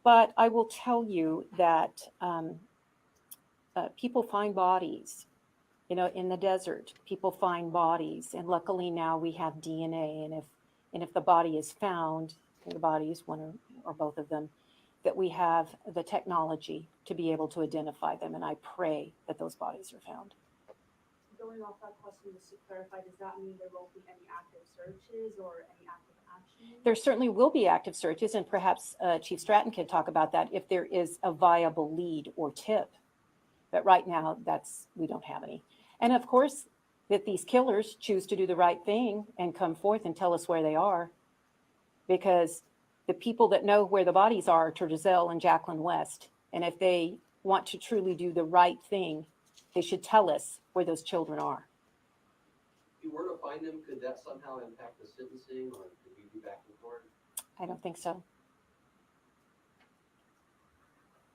But I will tell you that people find bodies, in the desert. People find bodies, and luckily now we have DNA. And if the body is found, the bodies, one or both of them, that we have the technology to be able to identify them. And I pray that those bodies are found. Going off that question, just to clarify, does that mean there won't be any active searches or any active action? There certainly will be active searches, and perhaps Chief Stratton can talk about that if there is a viable lead or tip. But right now, we don't have any. And of course, that these killers choose to do the right thing and come forth and tell us where they are, because the people that know where the bodies are Trezell and Jaqueline West. And if they want to truly do the right thing, they should tell us where those children are. If you were to find them, could that somehow impact the sentencing, or could we be back in court? I don't think so.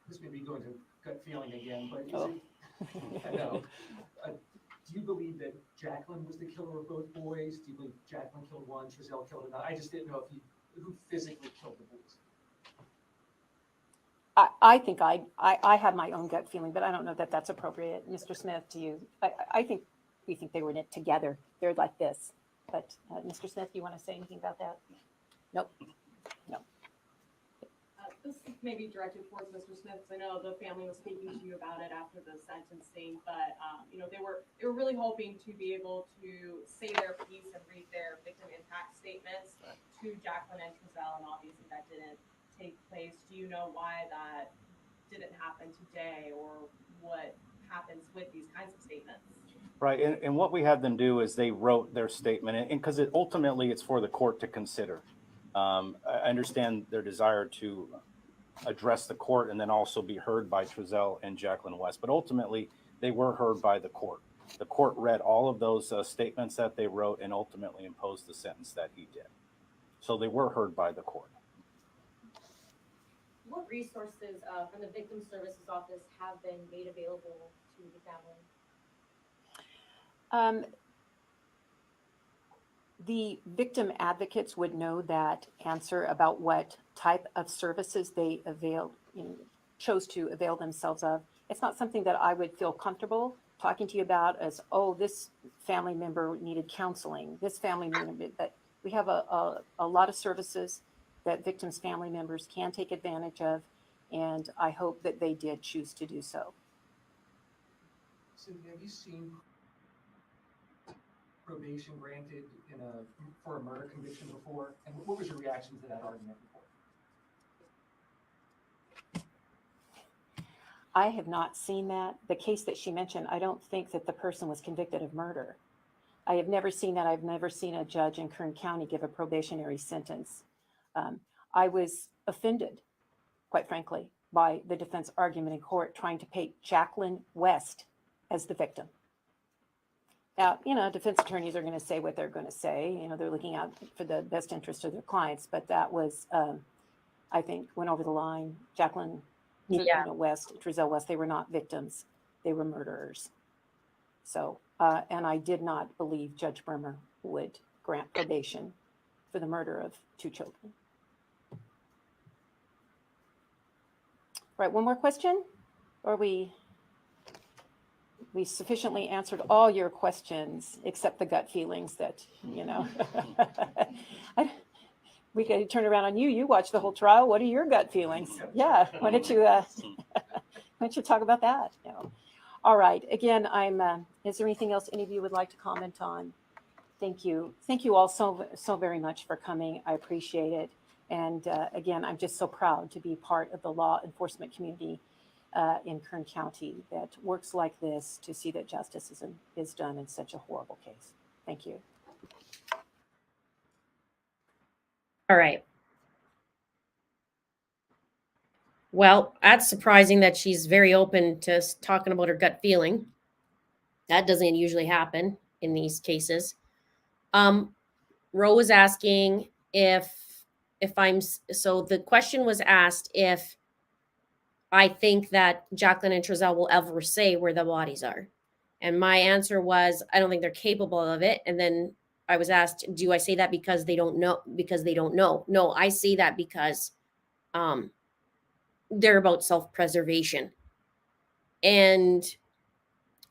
This may be going to gut feeling again, but Oh. I know. Do you believe that Jaqueline was the killer of both boys? Do you believe Jaqueline killed one, Trezell killed another? I just didn't know who physically killed the boys. I think I have my own gut feeling, but I don't know that that's appropriate. Mr. Smith, to you, I think we think they were in it together. They're like this. But Mr. Smith, you want to say anything about that? Nope. No. This may be directed towards Mr. Smith, because I know the family was speaking to you about it after the sentencing, but they were really hoping to be able to say their piece and read their victim impact statements to Jaqueline and Trezell, and obviously that didn't take place. Do you know why that didn't happen today, or what happens with these kinds of statements? Right, and what we had them do is they wrote their statement, and because ultimately it's for the court to consider. I understand their desire to address the court and then also be heard by Trezell and Jaqueline West, but ultimately they were heard by the court. The court read all of those statements that they wrote and ultimately imposed the sentence that he did. So they were heard by the court. What resources from the Victim Services Office have been made available to the family? The victim advocates would know that answer about what type of services they chose to avail themselves of. It's not something that I would feel comfortable talking to you about as, oh, this family member needed counseling, this family member, but we have a lot of services that victims' family members can take advantage of, and I hope that they did choose to do so. Cindy, have you seen probation granted for a murder conviction before? And what was your reaction to that argument before? I have not seen that. The case that she mentioned, I don't think that the person was convicted of murder. I have never seen that. I've never seen a judge in Kern County give a probationary sentence. I was offended, quite frankly, by the defense argument in court trying to paint Jaqueline West as the victim. Now, defense attorneys are going to say what they're going to say. They're looking out for the best interest of their clients. But that was, I think, went over the line. Jaqueline West, Trezell West, they were not victims. They were murderers. So, and I did not believe Judge Bremer would grant probation for the murder of 2 children. Right, one more question? Or we sufficiently answered all your questions except the gut feelings that, we could turn around on you. You watched the whole trial. What are your gut feelings? Yeah, why don't you talk about that? All right, again, is there anything else any of you would like to comment on? Thank you. Thank you all so very much for coming. I appreciate it. And again, I'm just so proud to be part of the law enforcement community in Kern County that works like this to see that justice is done in such a horrible case. Thank you. All right. Well, that's surprising that she's very open to talking about her gut feeling. That doesn't usually happen in these cases. Ro was asking if so the question was asked if I think that Jaqueline and Trezell will ever say where the bodies are. And my answer was, I don't think they're capable of it. And then I was asked, do I say that because they don't know? Because they don't know. No, I say that because they're about self-preservation. And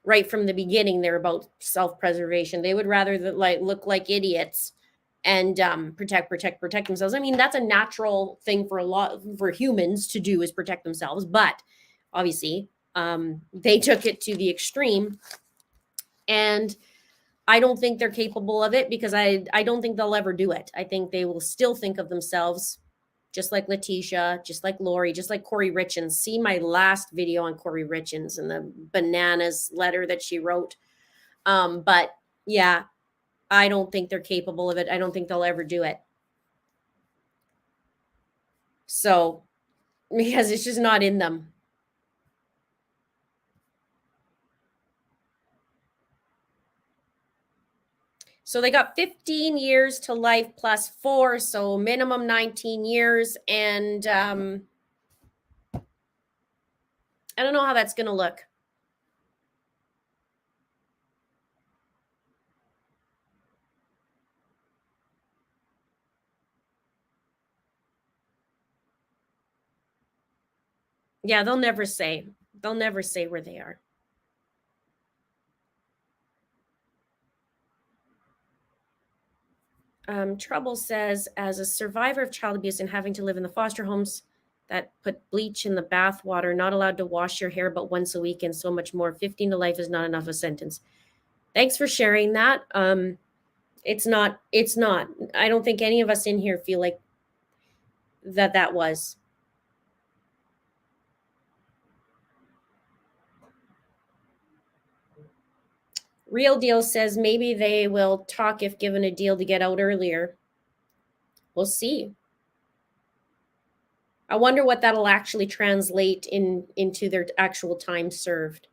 right from the beginning, they're about self-preservation. They would rather look like idiots and protect themselves. I mean, that's a natural thing for humans to do, is protect themselves. But obviously, they took it to the extreme, and I don't think they're capable of it, because I don't think they'll ever do it. I think they will still think of themselves just like Letitia, just like Lori, just like Corey Richens. See my last video on Corey Richens and the bananas letter that she wrote. But yeah, I don't think they're capable of it. I don't think they'll ever do it. So, because it's just not in them. So they got 15 years to life plus 4, so minimum 19 years. And I don't know how that's going to look. Yeah, they'll never say. They'll never say where they are. Trouble says, as a survivor of child abuse and having to live in the foster homes that put bleach in the bath water, not allowed to wash your hair but once a week, and so much more, 15 to life is not enough a sentence. Thanks for sharing that. It's not. I don't think any of us in here feel like that was. Real Deal says maybe they will talk if given a deal to get out earlier. We'll see. I wonder what that'll actually translate into their actual time served.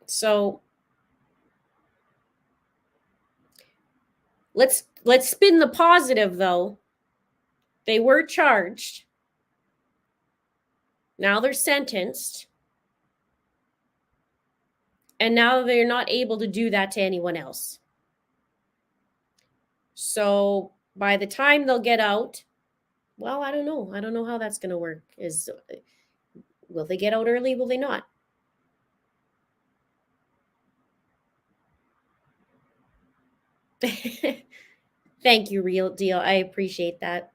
So let's spin the positive, though. They were charged. Now they're sentenced. And now they're not able to do that to anyone else. So by the time they'll get out, well, I don't know. I don't know how that's going to work. Will they get out early? Will they not? Thank you, Real Deal. I appreciate that.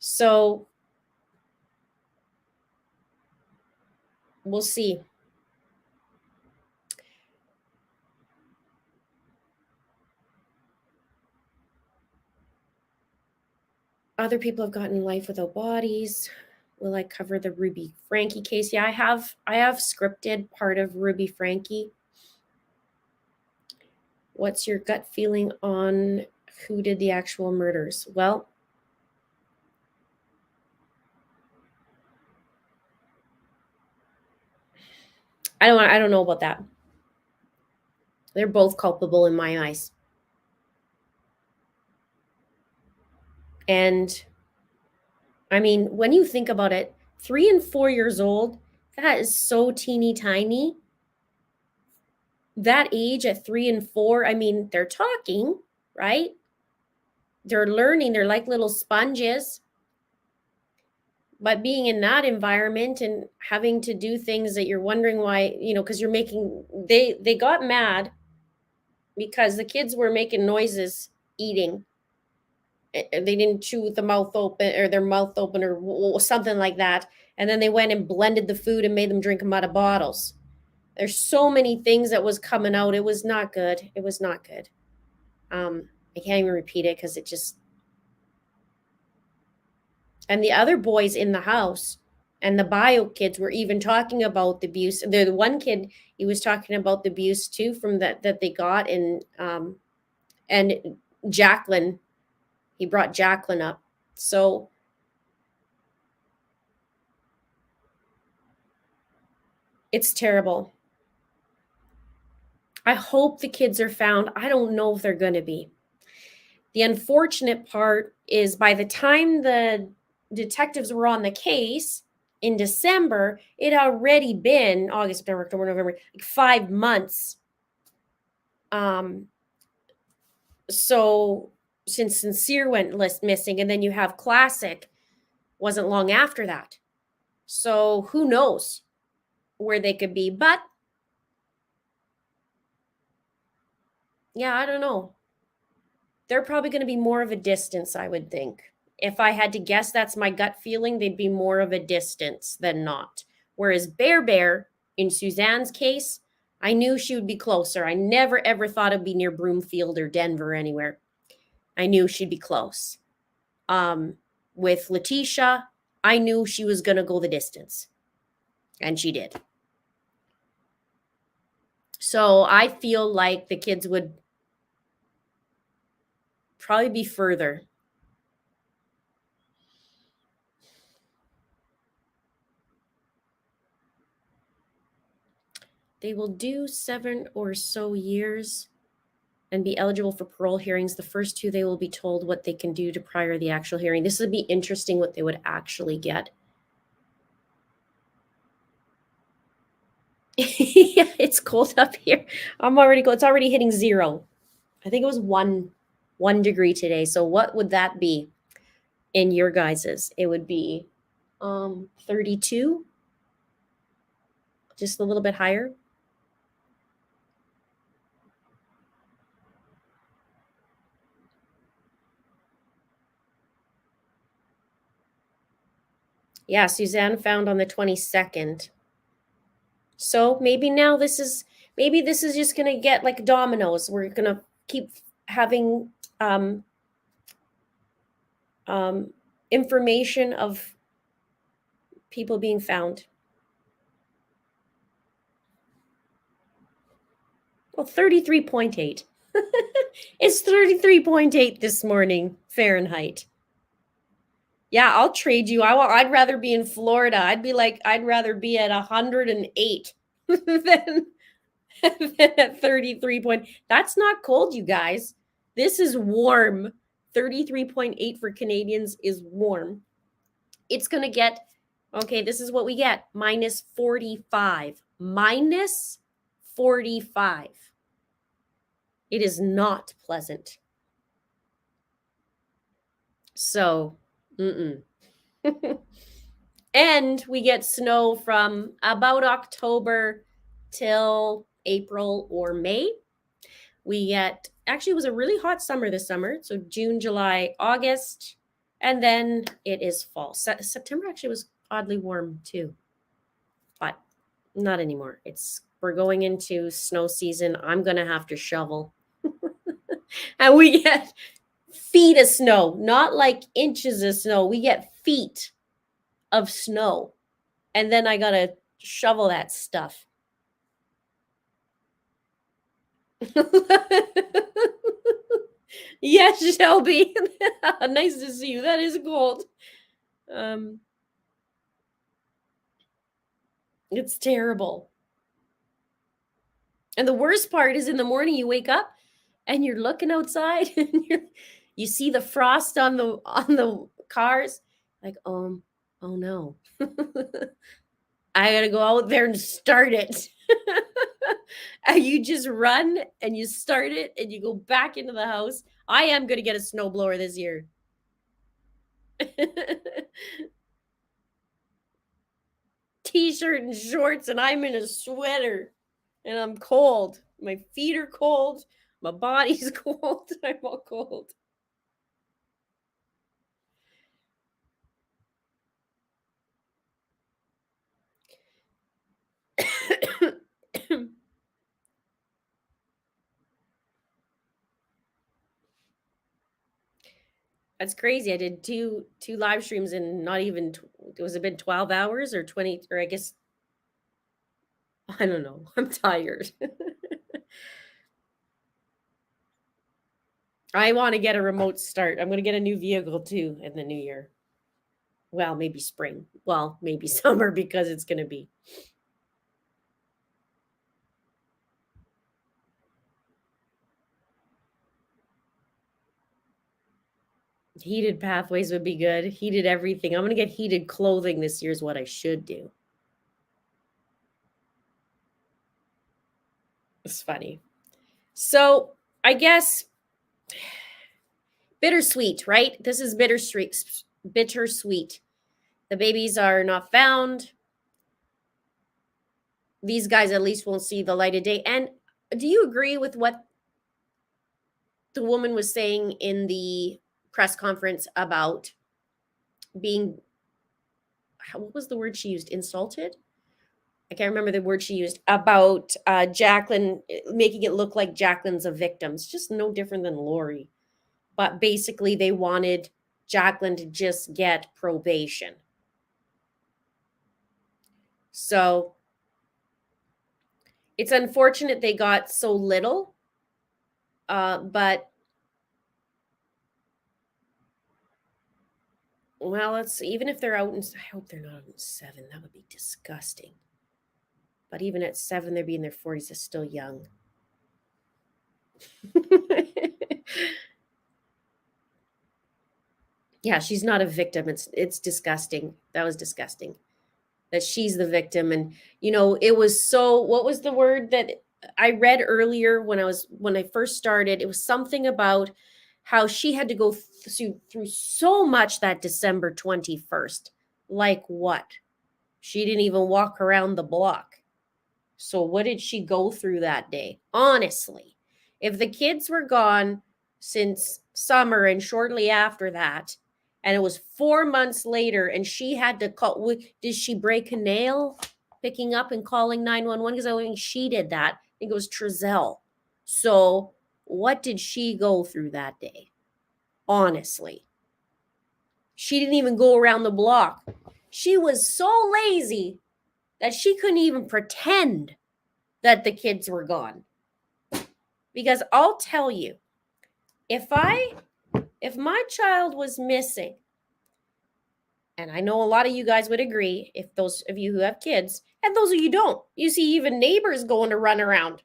So we'll see. Other people have gotten life without bodies. Will I cover the Ruby Frankie case? Yeah, I have scripted part of Ruby Frankie. What's your gut feeling on who did the actual murders? Well, I don't know about that. They're both culpable in my eyes. And I mean, when you think about it, 3 and 4 years old, that is so teeny tiny. That age at 3 and 4, I mean, they're talking, right? They're learning. They're like little sponges. But being in that environment and having to do things that you're wondering why, because you're making, they got mad because the kids were making noises eating. They didn't chew with the mouth open, or their mouth open, or something like that. And then they went and blended the food and made them drink them out of bottles. There's so many things that was coming out. It was not good. It was not good. I can't even repeat it because it just. And the other boys in the house and the bio kids were even talking about the abuse. The one kid, he was talking about the abuse too from that they got. And Jaqueline, he brought Jaqueline up. So it's terrible. I hope the kids are found. I don't know if they're going to be. The unfortunate part is by the time the detectives were on the case in December, it had already been August, September, October, November, like 5 months. So since Sincere went missing, and then you have Classic, wasn't long after that. So who knows where they could be? But yeah, I don't know. They're probably going to be more of a distance, I would think. If I had to guess, that's my gut feeling, they'd be more of a distance than not. Whereas Bear, in Suzanne's case, I knew she would be closer. I never, ever thought it'd be near Broomfield or Denver or anywhere. I knew she'd be close. With Letitia, I knew she was going to go the distance. And she did. So I feel like the kids would probably be further. They will do 7 or so years and be eligible for parole hearings. The first 2, they will be told what they can do to prior the actual hearing. This would be interesting what they would actually get. Yeah, it's cold up here. I'm already cold. It's already hitting 0. I think it was 1 degree today. So what would that be in your guys's? It would be 32, just a little bit higher. Yeah, Suzanne found on the 22nd. So maybe now this is just going to get like dominoes. We're going to keep having information of people being found. Well, 33.8. It's 33.8 this morning, Fahrenheit. Yeah, I'll trade you. I'd rather be in Florida. I'd rather be at 108 than at 33 point. That's not cold, you guys. This is warm. 33.8 for Canadians is warm. It's going to get, okay, this is what we get. Minus 45. Minus 45. It is not pleasant. So, and we get snow from about October till April or May. We get, actually, it was a really hot summer this summer. So June, July, August, and then it is fall. September actually was oddly warm too, but not anymore. We're going into snow season. I'm going to have to shovel. And we get feet of snow, not like inches of snow. We get feet of snow. And then I got to shovel that stuff. Yes, Shelby. Nice to see you. That is cold. It's terrible. And the worst part is in the morning you wake up and you're looking outside and you see the frost on the cars. Like, oh no. I gotta go out there and start it. And you just run and you start it and you go back into the house. I am gonna get a snowblower this year. T-shirt and shorts, and I'm in a sweater, and I'm cold. My feet are cold. My body's cold. I'm all cold. That's crazy. I did two live streams in not even, was it been 12 hours or 20, or I guess, I don't know. I'm tired. I want to get a remote start. I'm going to get a new vehicle too in the new year. Well, maybe spring. Well, maybe summer because it's going to be. Heated pathways would be good. Heated everything. I'm going to get heated clothing this year is what I should do. It's funny. So I guess bittersweet, right? This is bittersweet. Bittersweet. The babies are not found. These guys at least won't see the light of day. And do you agree with what the woman was saying in the press conference about being, what was the word she used? Insulted? I can't remember the word she used about Jaqueline, making it look like Jaqueline's a victim. It's just no different than Lori. But basically they wanted Jaqueline to just get probation. So it's unfortunate they got so little, but well, let's, even if they're out in, I hope they're not out in 7. That would be disgusting. But even at 7, they're being in their 40s. They're still young. Yeah, she's not a victim. It's disgusting. That was disgusting. That she's the victim. And, you know, it was so, what was the word that I read earlier when I first started? It was something about how she had to go through so much that December 21st. Like what? She didn't even walk around the block. So what did she go through that day? Honestly, if the kids were gone since summer and shortly after that, and it was 4 months later and she had to call, did she break a nail picking up and calling 911? Because I think she did that. I think it was Trezell. So what did she go through that day? Honestly, she didn't even go around the block. She was so lazy that she couldn't even pretend that the kids were gone. Because I'll tell you, if my child was missing, and I know a lot of you guys would agree, if those of you who have kids, and those of you don't, you see even neighbors going to run around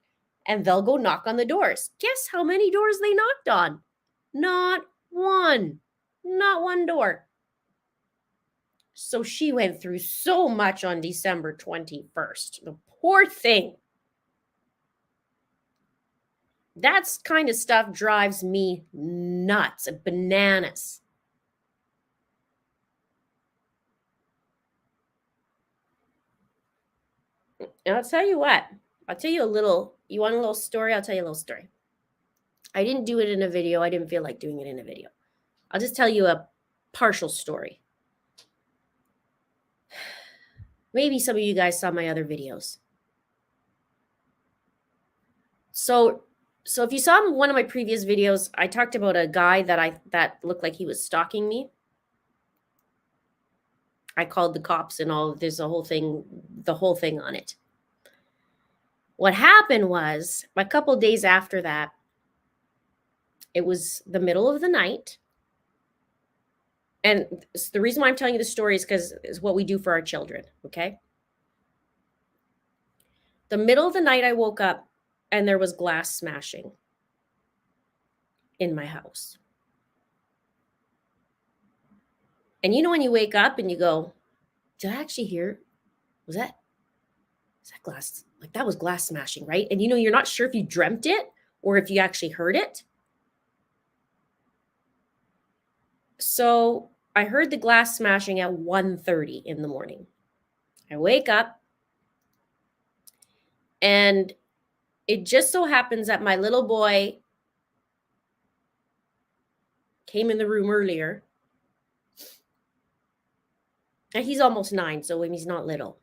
and they'll go knock on the doors. Guess how many doors they knocked on? Not one. Not one door. So she went through so much on December 21st. The poor thing. That kind of stuff drives me nuts, bananas. And I'll tell you what, I'll tell you a little, you want a little story? I'll tell you a little story. I didn't do it in a video. I didn't feel like doing it in a video. I'll just tell you a partial story. Maybe some of you guys saw my other videos. So if you saw one of my previous videos, I talked about a guy that looked like he was stalking me. I called the cops and all. There's the whole thing on it. What happened was, a couple of days after that, it was the middle of the night. And the reason why I'm telling you the story is because it's what we do for our children, okay? The middle of the night, I woke up and there was glass smashing in my house. And you know when you wake up and you go, did I actually hear? Was that glass? Like that was glass smashing, right? And you know, you're not sure if you dreamt it or if you actually heard it. So I heard the glass smashing at 1:30 in the morning. I wake up and it just so happens that my little boy came in the room earlier. And he's almost 9, so he's not little.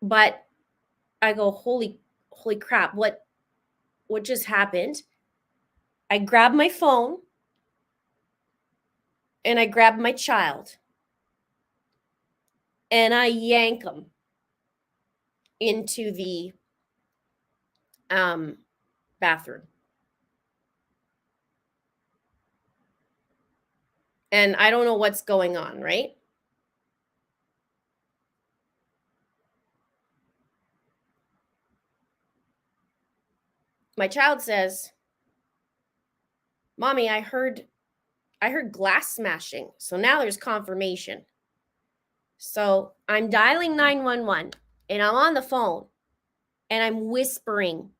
But I go, holy crap, what just happened? I grab my phone and I grab my child and I yank him into the bathroom. And I don't know what's going on, right? My child says, "Mommy, I heard glass smashing." So now there's confirmation. So I'm dialing 911 and I'm on the phone and I'm whispering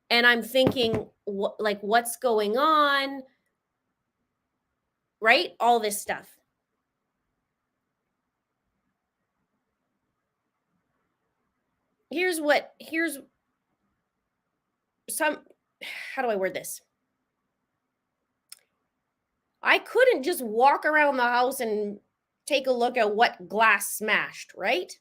and I'm thinking, what's going on? Right? All this stuff. Here's some, how do I word this? I couldn't just walk around the house and take a look at what glass smashed, right?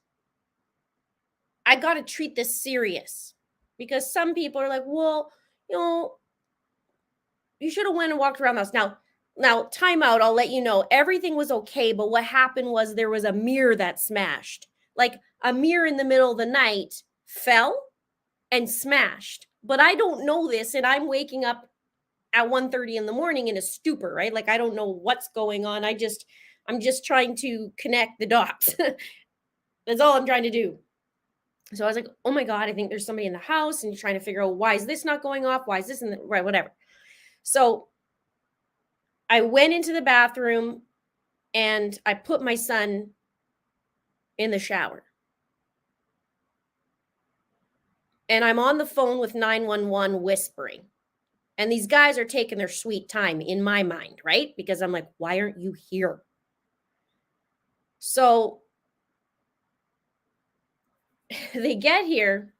I got to treat this serious because some people are like, well, you should have went and walked around the house. Now, time out. I'll let you know. Everything was okay, but what happened was there was a mirror that smashed. Like a mirror in the middle of the night fell and smashed. But I don't know this, and I'm waking up at 1:30 in the morning in a stupor, right? Like I don't know what's going on. I'm just trying to connect the dots. That's all I'm trying to do. So I was like, oh my God, I think there's somebody in the house, and you're trying to figure out why is this not going off? Why is this in the right, whatever. So I went into the bathroom and I put my son in the shower. And I'm on the phone with 911 whispering. And these guys are taking their sweet time in my mind, right? Because I'm like, why aren't you here? So they get here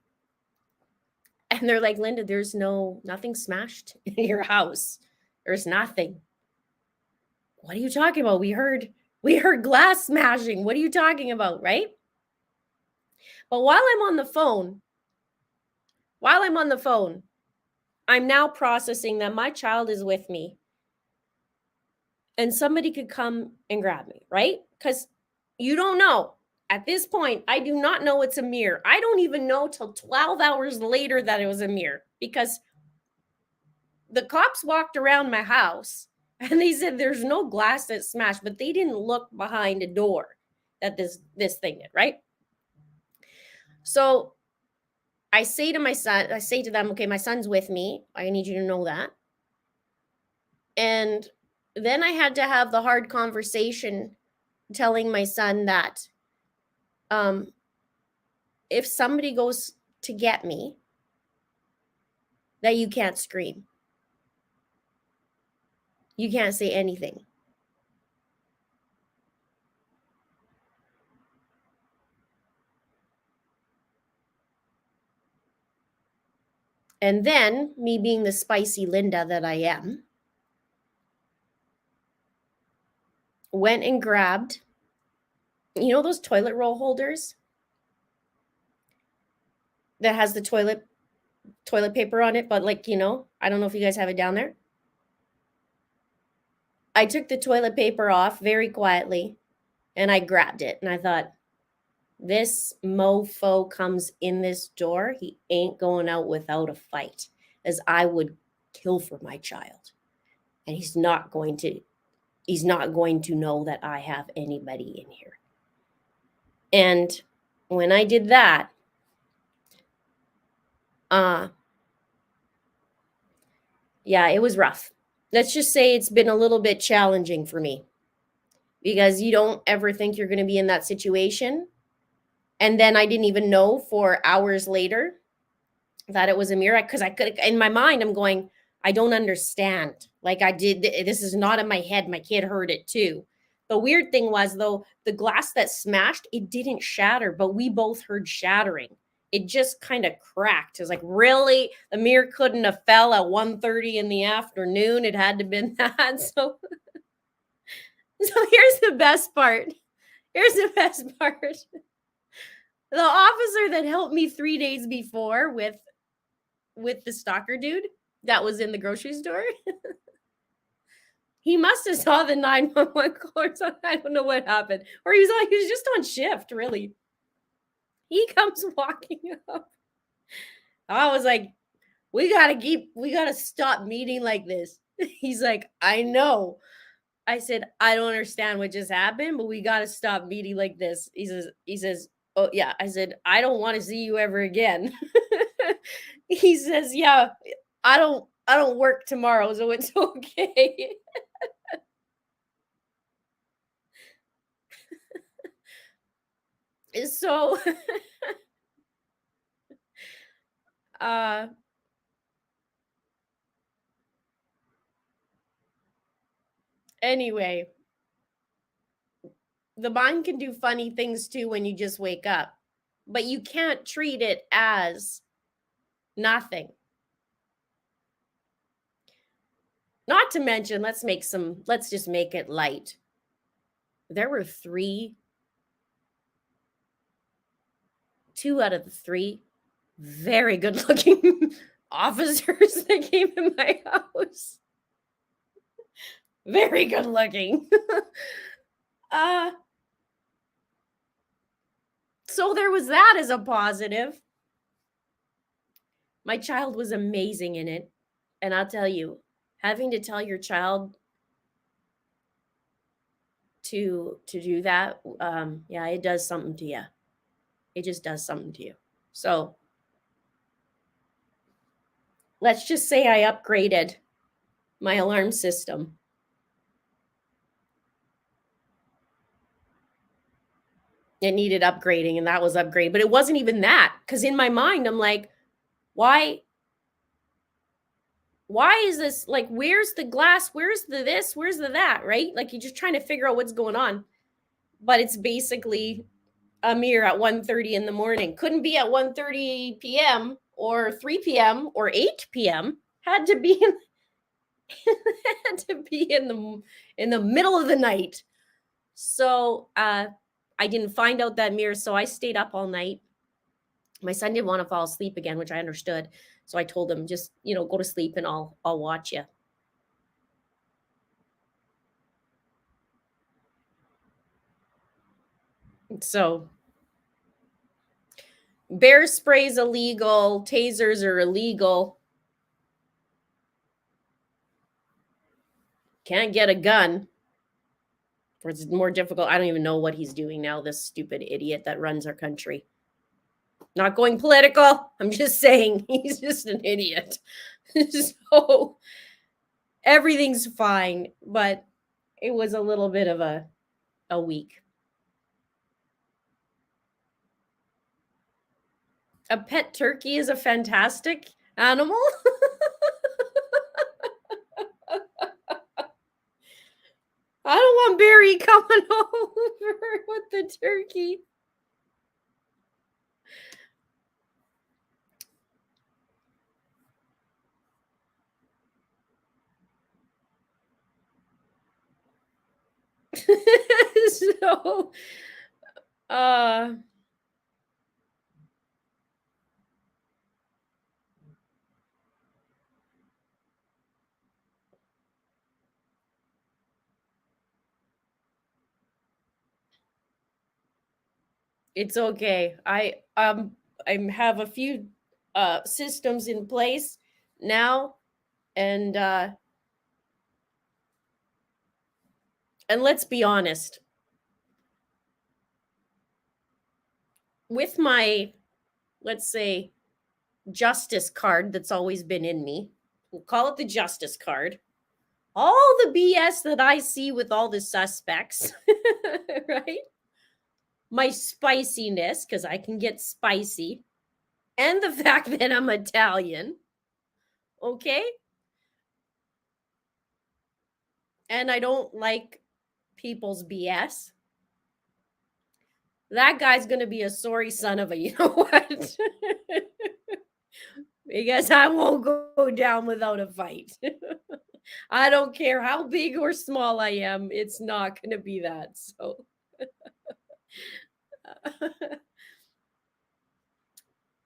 and they're like, Linda, there's nothing smashed in your house. There's nothing. What are you talking about? We heard glass smashing. What are you talking about, right? But while I'm on the phone, I'm now processing that my child is with me and somebody could come and grab me, right? Because you don't know. At this point, I do not know it's a mirror. I don't even know till 12 hours later that it was a mirror because the cops walked around my house and they said there's no glass that smashed, but they didn't look behind a door that this thing did, right? So I say to them, okay, my son's with me. I need you to know that. And then I had to have the hard conversation telling my son that if somebody goes to get me, that you can't scream. You can't say anything. And then, me being the spicy Linda that I am, went and grabbed, those toilet roll holders that has the toilet paper on it, but I don't know if you guys have it down there. I took the toilet paper off very quietly and I grabbed it and I thought, this mofo comes in this door, he ain't going out without a fight, as I would kill for my child. And he's not going to know that I have anybody in here. And when I did that, it was rough. Let's just say it's been a little bit challenging for me because you don't ever think you're going to be in that situation. And then I didn't even know for hours later that it was a mirror because I could, in my mind, I'm going, I don't understand. This is not in my head. My kid heard it too. The weird thing was, though, the glass that smashed, it didn't shatter, but we both heard shattering. It just kind of cracked. It was like, really? The mirror couldn't have fell at 1:30 in the afternoon. It had to have been that. So here's the best part. The officer that helped me 3 days before with the stalker dude, that was in the grocery store. He must have saw the 911 call. So I don't know what happened. Or he was just on shift, really. He comes walking up. I was like, we gotta stop meeting like this. He's like, I know. I said, I don't understand what just happened, but we gotta stop meeting like this. He says, oh yeah. I said, I don't want to see you ever again. He says, yeah, I don't work tomorrow, so it's okay. So anyway, the mind can do funny things too when you just wake up, but you can't treat it as nothing. Not to mention, let's just make it light. There were two out of the three very good looking officers that came in my house. Very good looking. So there was that as a positive. My child was amazing in it. And I'll tell you, having to tell your child to do that, yeah, it does something to you. It just does something to you. So let's just say I upgraded my alarm system. It needed upgrading, and that was upgrade. But it wasn't even that, because in my mind, I'm like, why is this, like, where's the glass? Where's the this? Where's the that, right? Like, you're just trying to figure out what's going on. But it's basically a mirror at 1:30 in the morning. Couldn't be at 1:30 p.m. or 3 p.m. or 8 p.m. Had to be in the middle of the night. So I didn't find out that mirror, so I stayed up all night. My son didn't want to fall asleep again, which I understood. So I told him, just, go to sleep and I'll watch you. So bear spray's illegal, tasers are illegal. Can't get a gun. It's more difficult. I don't even know what he's doing now, this stupid idiot that runs our country. Not going political. I'm just saying he's just an idiot. So everything's fine, but it was a little bit of a week. A pet turkey is a fantastic animal. I don't want Barry coming over with the turkey. So, it's okay. I have a few systems in place now, and let's be honest. With my, let's say, justice card that's always been in me, we'll call it the justice card. All the BS that I see with all the suspects, right? My spiciness, because I can get spicy, and the fact that I'm Italian, okay? And I don't like people's BS. That guy's going to be a sorry son of a, you know what? Because I won't go down without a fight. I don't care how big or small I am. It's not going to be that. So,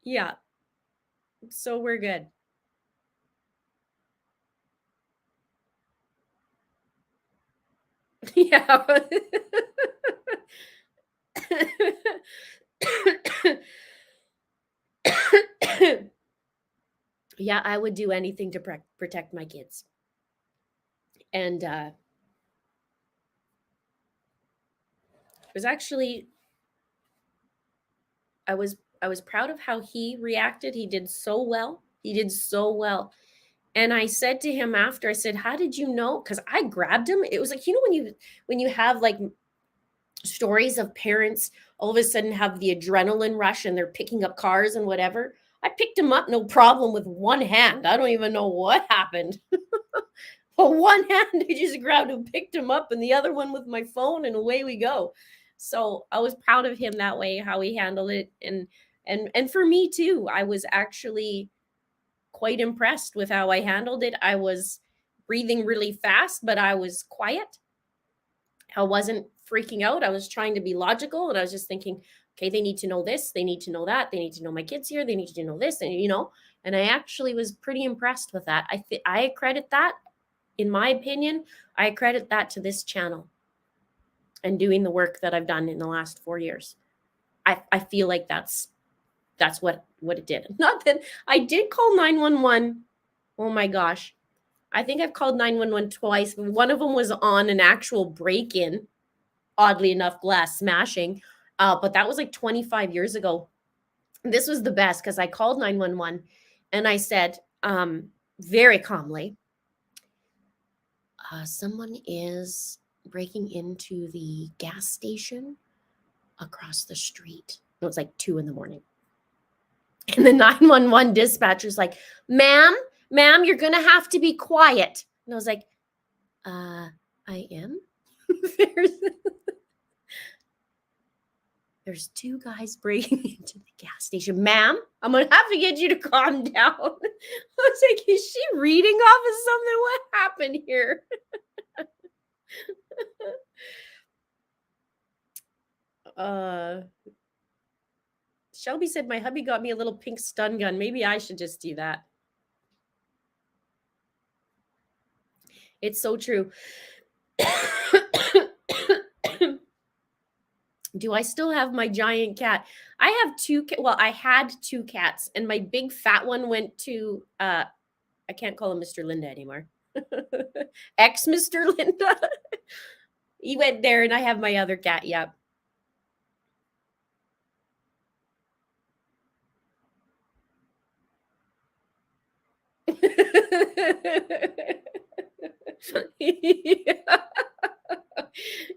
yeah. So we're good. Yeah. Yeah, I would do anything to protect my kids. And it was actually, I was proud of how he reacted. He did so well. He did so well. And I said to him after, I said, "How did you know?" Because I grabbed him. It was like, you know, when you have like stories of parents all of a sudden have the adrenaline rush and they're picking up cars and whatever. I picked him up, no problem, with one hand. I don't even know what happened. But one hand, I just grabbed him, picked him up, and the other one with my phone, and away we go. So I was proud of him that way, how he handled it. And for me too, I was actually quite impressed with how I handled it. I was breathing really fast, but I was quiet. I wasn't freaking out. I was trying to be logical, and I was just thinking, okay, they need to know this, they need to know that, they need to know my kids here, they need to know this, and and I actually was pretty impressed with that. I credit that, in my opinion, I credit that to this channel and doing the work that I've done in the last 4 years. I feel like that's what it did. Not that I did call 911. Oh my gosh. I think I've called 911 twice. One of them was on an actual break-in, oddly enough, glass smashing. But that was like 25 years ago. This was the best because I called 911 and I said, very calmly, someone is breaking into the gas station across the street. It was like 2 a.m. And the 911 dispatcher's like, ma'am, you're going to have to be quiet. And I was like, I am? There's 2 guys breaking into the gas station. Ma'am, I'm going to have to get you to calm down. I was like, is she reading off of something? What happened here? Shelby said my hubby got me a little pink stun gun. Maybe I should just do that. It's so true. Do I still have my giant cat? I have 2. Well, I had 2 cats, and my big fat one went to, I can't call him Mr. Linda anymore. Ex Mr. Linda. He went there, and I have my other cat. Yep.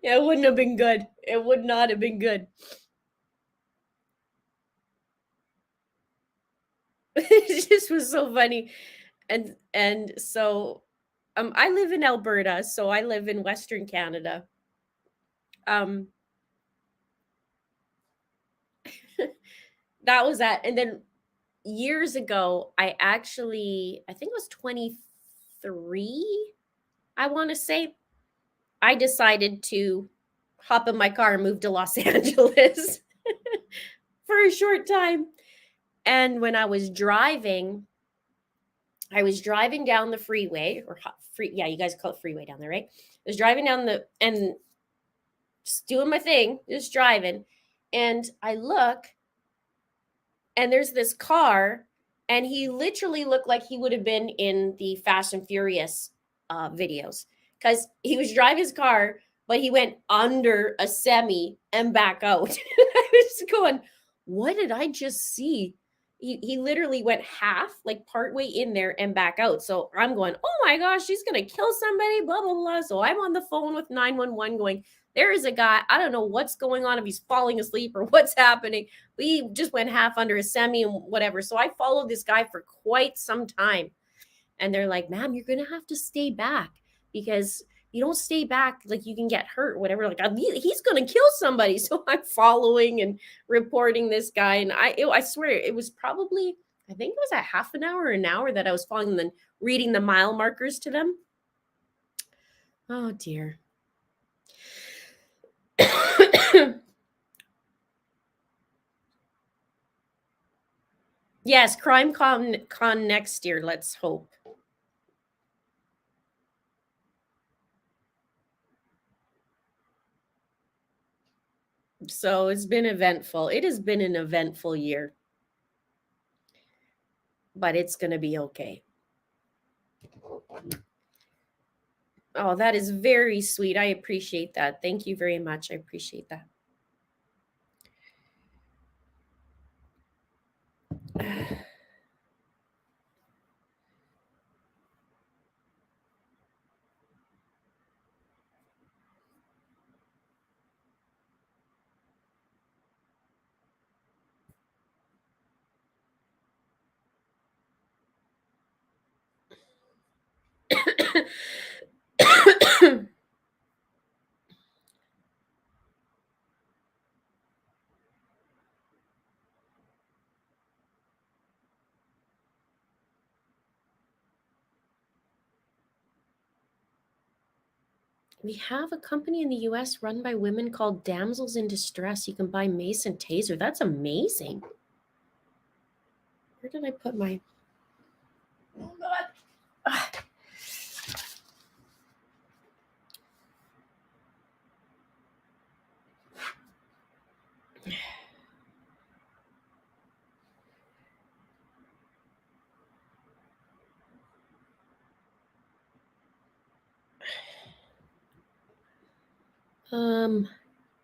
Yeah, it wouldn't have been good. It would not have been good. It just was so funny. And so I live in Alberta, so I live in Western Canada. That was that. And then years ago, I think it was 23, I want to say, I decided to hop in my car and move to Los Angeles for a short time. And when I was driving down the freeway, yeah, you guys call it freeway down there, right? I was driving down and just doing my thing, just driving. And I look, and there's this car, and he literally looked like he would have been in the Fast and Furious videos, because he was driving his car, but he went under a semi and back out. I was going, what did I just see? He literally went half, like partway in there and back out. So I'm going, oh my gosh, he's going to kill somebody, blah, blah, blah. So I'm on the phone with 911 going, there is a guy, I don't know what's going on, if he's falling asleep or what's happening. We just went half under a semi and whatever. So I followed this guy for quite some time. And they're like, ma'am, you're going to have to stay back, because you don't stay back, like you can get hurt, whatever. Like, he's going to kill somebody. So I'm following and reporting this guy. And I swear it was probably, I think it was a half an hour or an hour that I was following them and reading the mile markers to them. Oh dear. Yes, Crime Con next year, let's hope. So it's been eventful. It has been an eventful year, but it's going to be okay. Oh, that is very sweet. I appreciate that. Thank you very much. I appreciate that. We have a company in the US run by women called Damsels in Distress. You can buy mace and taser. That's amazing. Where did I put my... Oh, God.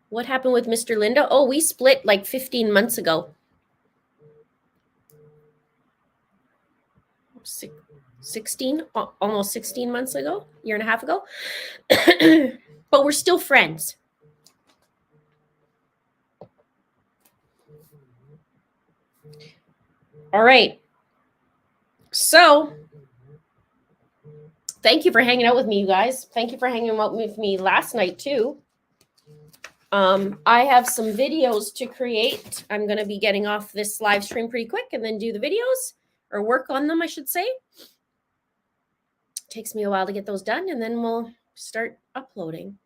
What happened with Mr. Linda? Oh, we split like 15 months ago. 16, almost 16 months ago, year and a half ago. But we're still friends. All right. So, thank you for hanging out with me, you guys. Thank you for hanging out with me last night, too. I have some videos to create. I'm going to be getting off this live stream pretty quick and then do the videos, or work on them, I should say. Takes me a while to get those done, and then we'll start uploading.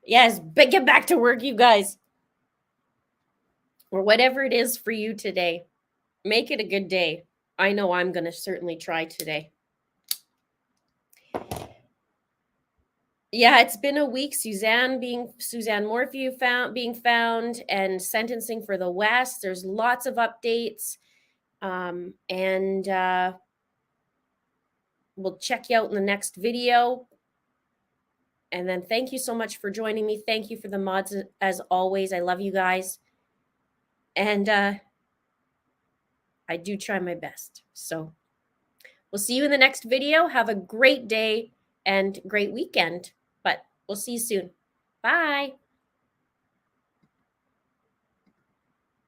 Yes, but get back to work, you guys. Or whatever it is for you today. Make it a good day. I know I'm going to certainly try today. Yeah, it's been a week. Suzanne Morphew being found, and sentencing for the West. There's lots of updates. And we'll check you out in the next video. And then thank you so much for joining me. Thank you for the mods as always. I love you guys. And I do try my best. So we'll see you in the next video. Have a great day and great weekend. But we'll see you soon. Bye.